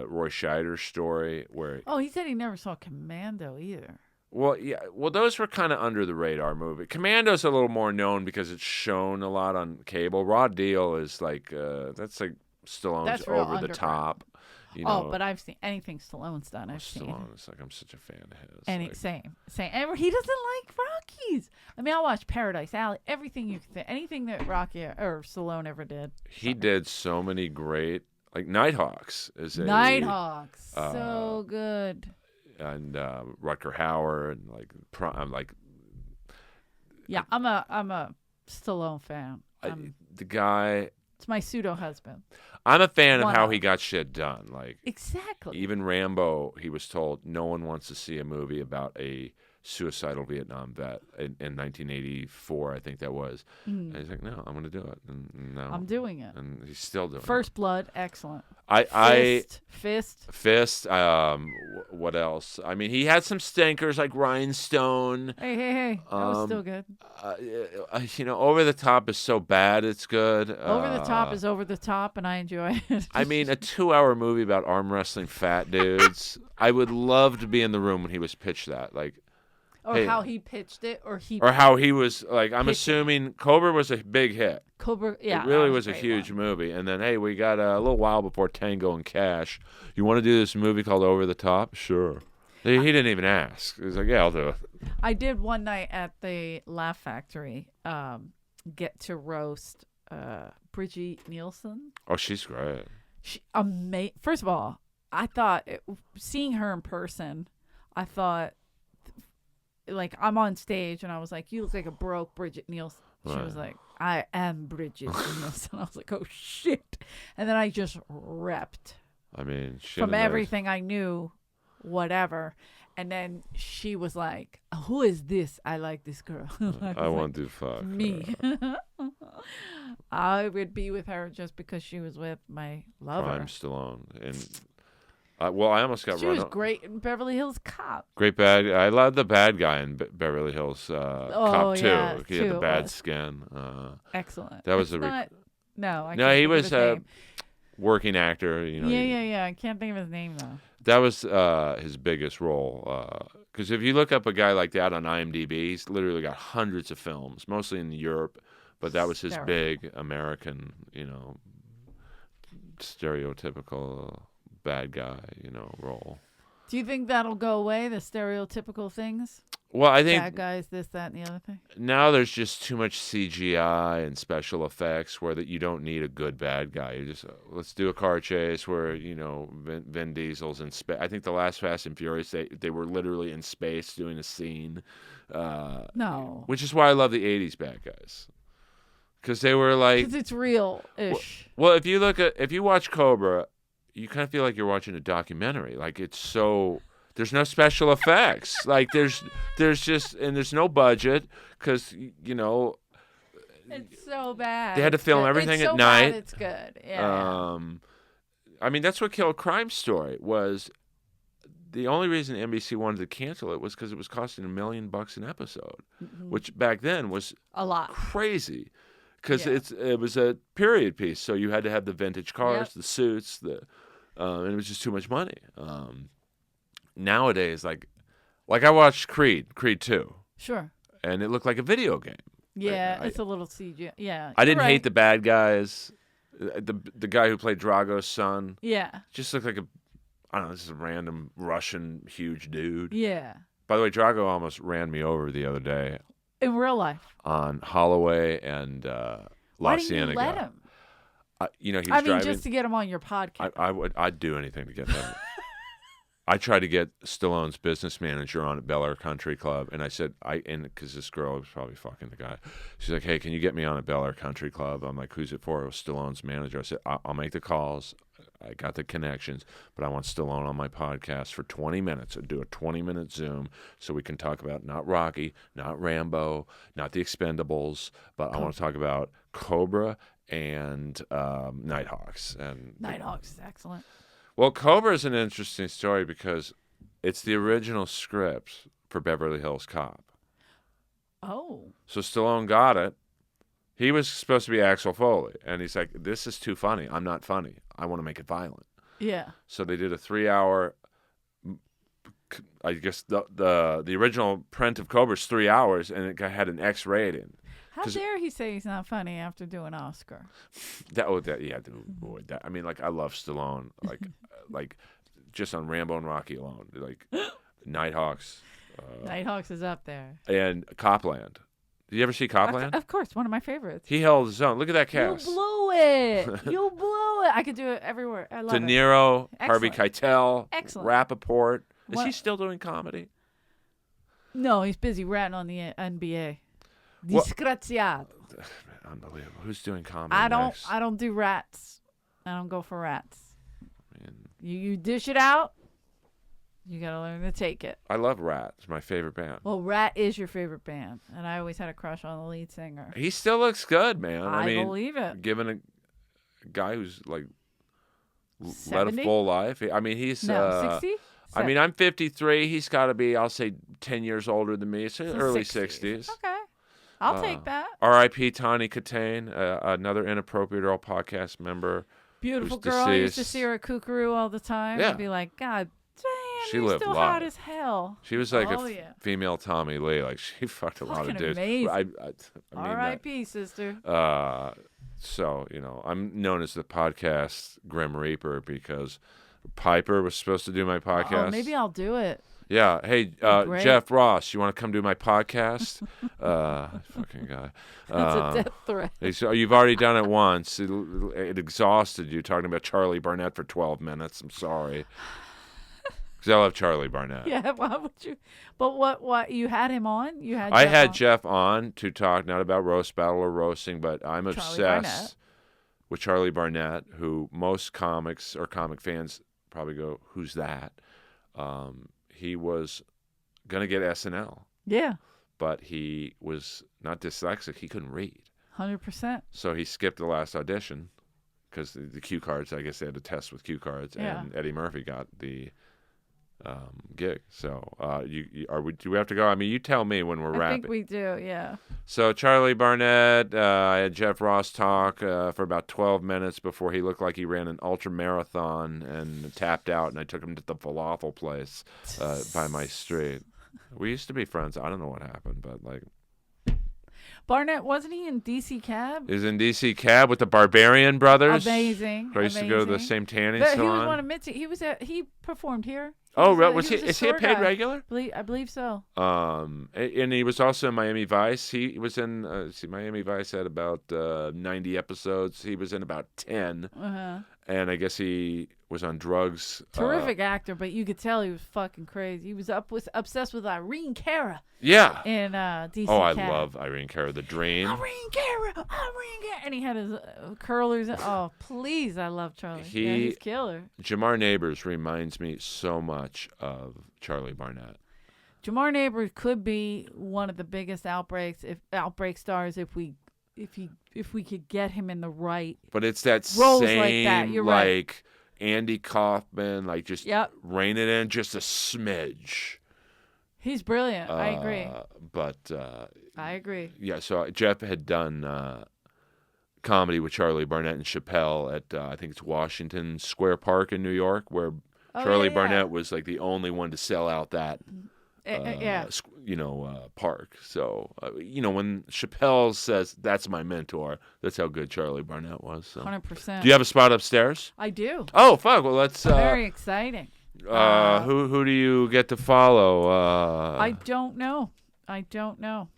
Roy Scheider story where. Oh, he said he never saw Commando either. Well, yeah. Well, those were kind of under the radar movie. Commando's a little more known because it's shown a lot on cable. Raw Deal is that's like Stallone's That's real over the underground. top. But I've seen anything Stallone's done. I've seen. Stallone is I'm such a fan of his. Same. And he doesn't like Rockies. I mean, I'll watch Paradise Alley. Everything you can think, anything that Rocky or Stallone ever did. He did so many great Nighthawks is a Nighthawks, so good. And Rutger Hauer and Yeah, I'm a Stallone fan. The guy. It's my pseudo husband. I'm a fan of One how of. he got shit done. Exactly. Even Rambo, he was told no one wants to see a movie about a suicidal Vietnam vet in 1984, I think that was. And he's like, no, I'm going to do it. And now I'm doing it. And he's still doing First Blood, excellent. Fist. What else? I mean, he had some stinkers like Rhinestone. Hey. That was still good. Over the Top is so bad it's good. Over the Top is over the top, and I enjoy it. I mean, a 2-hour movie about arm wrestling fat dudes. I would love to be in the room when he was pitched that. Or how he pitched it, or how he was I'm assuming Cobra was a big hit. Cobra, yeah, it really was a huge movie. And then, hey, we got a little while before Tango and Cash. You want to do this movie called Over the Top? Sure. He didn't even ask. He was like, yeah, I'll do it. I did one night at the Laugh Factory get to roast Bridget Nielsen. Oh, she's great. First of all, I thought seeing her in person, I thought. I'm on stage and I was like, you look like a broke Bridget Nielsen. She was like, I am Bridget Nielsen. I was like, oh shit. And then I just repped. I mean, from everything I knew, whatever. And then she was like, who is this? I like this girl. I want to fuck me. I would be with her just because she was with my lover. Prime Stallone. And I almost got She run was over. great in Beverly Hills Cop. Great bad. I love the bad guy in Beverly Hills Cop 2. Yeah, He had the bad was. skin. Excellent. That was it's a no. I no. can't He think of was his a name. working actor. Yeah. I can't think of his name though. That was his biggest role. Because if you look up a guy like that on IMDb, he's literally got hundreds of films, mostly in Europe. But that was his big American, stereotypical bad guy, role. Do you think that'll go away, the stereotypical things? Well, I think bad guys, this, that, and the other thing. Now there's just too much CGI and special effects where that you don't need a good bad guy. You just let's do a car chase where Vin Diesel's in space. I think the last Fast and Furious they were literally in space doing a scene. No, which is why I love the '80s bad guys. Because they were because it's real-ish. Well, if you watch Cobra, you kind of feel like you're watching a documentary. It's so there's no special effects. There's no budget because it's so bad. They had to film everything it's at so night. Bad, it's good. Yeah. I mean that's what killed Crime Story was. The only reason NBC wanted to cancel it was because it was costing $1 million an episode, which back then was a lot crazy. Because it was a period piece, so you had to have the vintage cars, the suits, and it was just too much money. Nowadays, I watched Creed 2. Sure. And it looked like a video game. Yeah, it's a little CGI. Yeah, I didn't hate the bad guys. The guy who played Drago's son. Yeah. Just looked like I don't know, this is a random Russian huge dude. Yeah. By the way, Drago almost ran me over the other day. In real life. On Holloway and La Cienega. You let him? He was driving. Just to get him on your podcast. I'd do anything to get him. I tried to get Stallone's business manager on at Bel Air Country Club, and I said, because this girl was probably fucking the guy. She's like, hey, can you get me on at Bel Air Country Club? I'm like, who's it for? It was Stallone's manager. I said, I'll make the calls. I got the connections, but I want Stallone on my podcast for 20 minutes. I'll do a 20-minute Zoom so we can talk about not Rocky, not Rambo, not the Expendables, but I want to talk about Cobra and Nighthawks. And Nighthawks is excellent. Well, Cobra is an interesting story because it's the original script for Beverly Hills Cop. Oh. So Stallone got it. He was supposed to be Axel Foley, and he's like, this is too funny. I'm not funny. I want to make it violent. Yeah. So they did a 3-hour, I guess the original print of Cobra is 3 hours, and it had an X rating. How dare he say he's not funny after doing Oscar? I mean, like, I love Stallone, like just on Rambo and Rocky alone, like Nighthawks. Nighthawks is up there. And Copland. Did you ever see Copland? Of course, one of my favorites. He held his own. Look at that cast. You blew it. You blew it. I could do it everywhere. I love De Niro, Harvey Excellent. Keitel, Excellent. Rappaport. Is What? he still doing comedy? No, he's busy ratting on the NBA. What- Disgraziato. Unbelievable. Who's doing comedy I next? don't do rats. I don't go for rats. Man, You dish it out. You gotta learn to take it. I love Rat. It's my favorite band. Well, Rat is your favorite band, and I always had a crush on the lead singer. He still looks good, man. I mean, believe it. given a guy who's like led 70? a full life. I mean, he's 60? I mean, I'm 53. He's got to be, I'll say, 10 years older than me. So early 60s. 60s. Okay. I'll take that. R.I.P. Tawny Katane, another Inappropriate Earl podcast member. Beautiful who's girl. I used to deceased. see her at Kookaroo all the time. Yeah. I'd be like, God damn, She you're lived still life. hot as hell. She was like Oh, a yeah. female Tommy Lee. Like, she fucked a lot of Fucking dudes. amazing. I mean, R.I.P., sister. So, I'm known as the podcast Grim Reaper because Piper was supposed to do my podcast. Oh, maybe I'll do it. Yeah. Hey, Great. Jeff Ross, you want to come do my podcast? Fucking guy. That's a death threat. You've already done it once. It exhausted you talking about Charlie Barnett for 12 minutes. I'm sorry. Because I love Charlie Barnett. Yeah, why would you? But what? You had him on? You had. I Jeff had on? Jeff on to talk not about roast battle or roasting, but I'm Charlie obsessed Barnett. with Charlie Barnett, who most comics or comic fans probably go, "Who's that?" He was gonna get SNL, Yeah, but he was not dyslexic; he couldn't read, 100%. so he skipped the last audition because the cue cards. I guess they had to test with cue cards, Yeah. and Eddie Murphy got the gig. So, do we have to go? I mean, you tell me when we're I wrapping. think we do. Yeah. So Charlie Barnett, I had Jeff Ross talk for about 12 minutes before he looked like he ran an ultra marathon and tapped out, and I took him to the falafel place by my street. We used to be friends. I don't know what happened, but like Barnett, wasn't he in DC Cab? he was in DC Cab with the Barbarian Brothers. Amazing. I used to go to the same tanning But he was salon. one of Mitzi. He performed here. Oh, a- was he? a Is he a store paid guy. regular? I believe so. And he was also in Miami Vice. He was in Miami Vice had about 90 episodes. He was in about 10, and I guess he was on drugs. Terrific actor, but you could tell he was fucking crazy. He was obsessed with Irene Cara Yeah. in DC. Oh, I Cab. love Irene Cara, the Dream. Irene Cara, and he had his curlers. Oh, please, I love Charlie. He's killer. Jamar Neighbors reminds me so much of Charlie Barnett. Jamar Neighbors could be one of the biggest outbreak stars if we could get him in the right. But it's that roles same like that. You're right. Andy Kaufman, like just rein it in just a smidge. He's brilliant. I agree. But I agree. yeah, so Jeff had done comedy with Charlie Barnett and Chappelle at I think it's Washington Square Park in New York, where Charlie Barnett was like the only one to sell out that Yeah. park. So, when Chappelle says, that's my mentor, that's how good Charlie Barnett was. So. 100%. Do you have a spot upstairs? I do. Oh, fuck. Well, let's... Very exciting. Who do you get to follow? I don't know.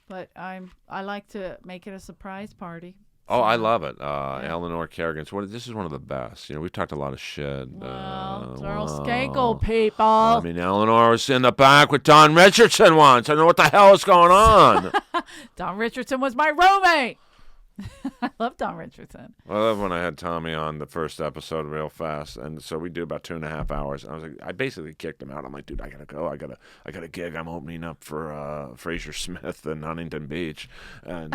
But I like to make it a surprise party. Oh, I love it. Eleanor Kerrigan's. This is one of the best. We've talked a lot of shit. Well, it's Earl Skakel, people. I mean, Eleanor was in the back with Don Richardson once. I don't know what the hell is going on. Don Richardson was my roommate. I love Don Richardson. I love when I had Tommy on the first episode real fast, and so we do about 2.5 hours. I was like, I basically kicked him out. I'm like, dude, I gotta go. I got a gig. I'm opening up for Fraser Smith in Huntington Beach, and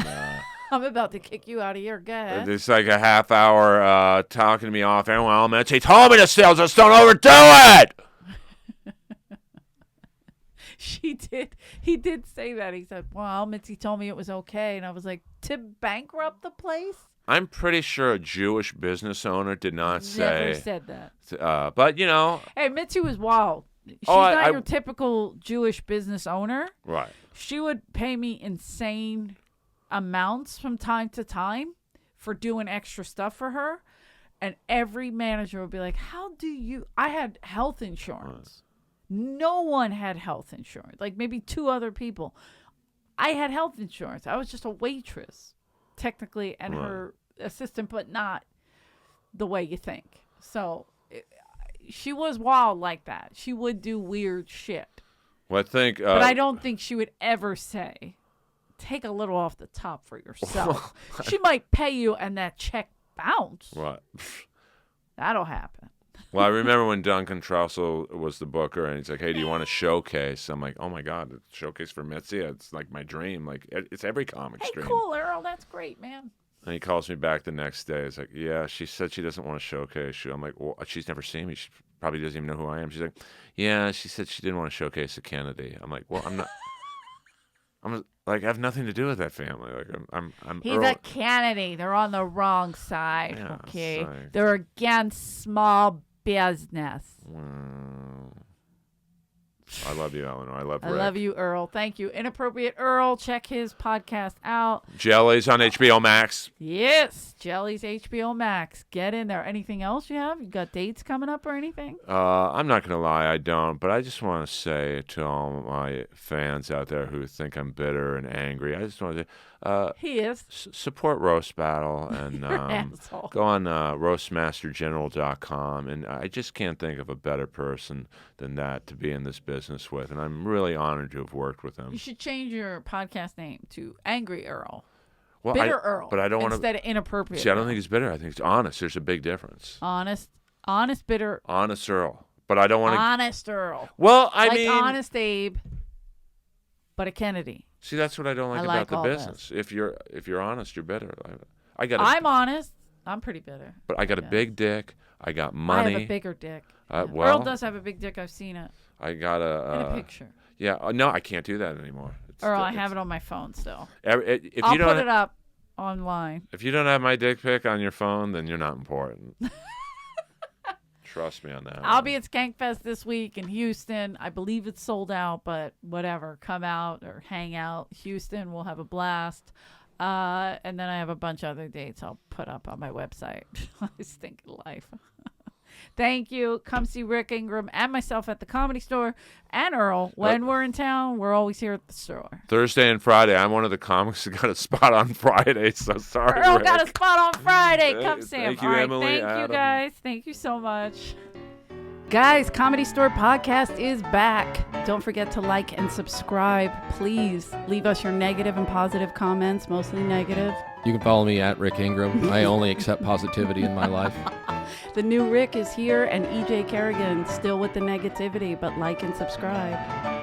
I'm about to kick you out of here. Go ahead. It's like a half hour talking to me off air. Well, Mitch, he told me to steal, just don't overdo it. He did say that. He said, well, Mitzi told me it was okay. And I was like, to bankrupt the place? I'm pretty sure a Jewish business owner did not say. Never said that. But, Hey, Mitzi was wild. She's not your typical Jewish business owner. Right. She would pay me insane amounts from time to time for doing extra stuff for her. And every manager would be like, I had health insurance. No one had health insurance. Like maybe 2 other people. I had health insurance. I was just a waitress, technically, and her assistant, but not the way you think. So she was wild like that. She would do weird shit. Well, I think. But I don't think she would ever say, take a little off the top for yourself. She might pay you and that check bounce. Right. That'll happen. Well, I remember when Duncan Trussell was the booker, and he's like, hey, do you want a showcase? I'm like, oh, my God, a showcase for Mitzi? It's like my dream. Like, it's every comic's dream. Hey, cool, Earl. That's great, man. And he calls me back the next day. He's like, yeah, she said she doesn't want to showcase you. I'm like, well, she's never seen me. She probably doesn't even know who I am. She's like, yeah, she said she didn't want to showcase a Kennedy. I'm like, well, I'm not. I have nothing to do with that family. Like, I'm He's Earl. a Kennedy. They're on the wrong side, Yeah, okay? sorry. They're against small business. I love you, Eleanor. I love Rick. I love you, Earl. Thank you. Inappropriate Earl. Check his podcast out. Jelly's on HBO Max. Yes. Jelly's HBO Max. Get in there. Anything else you have? You got dates coming up or anything? I'm not going to lie, I don't. But I just want to say to all my fans out there who think I'm bitter and angry, I just want to say, He is. support Roast Battle and Asshole. go on roastmastergeneral.com. And I just can't think of a better person than that to be in this business with. And I'm really honored to have worked with him. You should change your podcast name to Angry Earl. Well, Bitter Earl. But I don't want to. Instead of Inappropriate See, I don't Earl. think it's bitter. I think it's honest. There's a big difference. Honest, bitter. Honest Earl. But I don't want to. Honest Earl. Well, I like mean. Honest Abe, but a Kennedy. See, that's what I don't like I about like the all business. If you're honest, you're bitter. I'm honest. I'm pretty bitter. But I got a big dick. I got money. I have a bigger dick. Well, Earl does have a big dick. I've seen it. I got in a picture. Yeah. No, I can't do that anymore. Earl, I have it on my phone still. If I'll you don't put it up online. If you don't have my dick pic on your phone, then you're not important. Trust me on that. I'll be at Skankfest this week in Houston. I believe it's sold out, but whatever. Come out or hang out. Houston, we'll have a blast. And then I have a bunch of other dates I'll put up on my website. I stink of life. Thank you. Come see Rick Ingram and myself at the Comedy Store. And Earl, when we're in town, we're always here at the store. Thursday and Friday. I'm one of the comics who got a spot on Friday, so sorry, Earl Rick. got a spot on Friday. Come see him. Thank you, All right, Emily, thank Adam. you, guys. Thank you so much. Guys, Comedy Store Podcast is back. Don't forget to like and subscribe. Please leave us your negative and positive comments, mostly negative. You can follow me at Rick Ingram. I only accept positivity in my life. The new Rick is here, and EJ Kerrigan still with the negativity, but like and subscribe.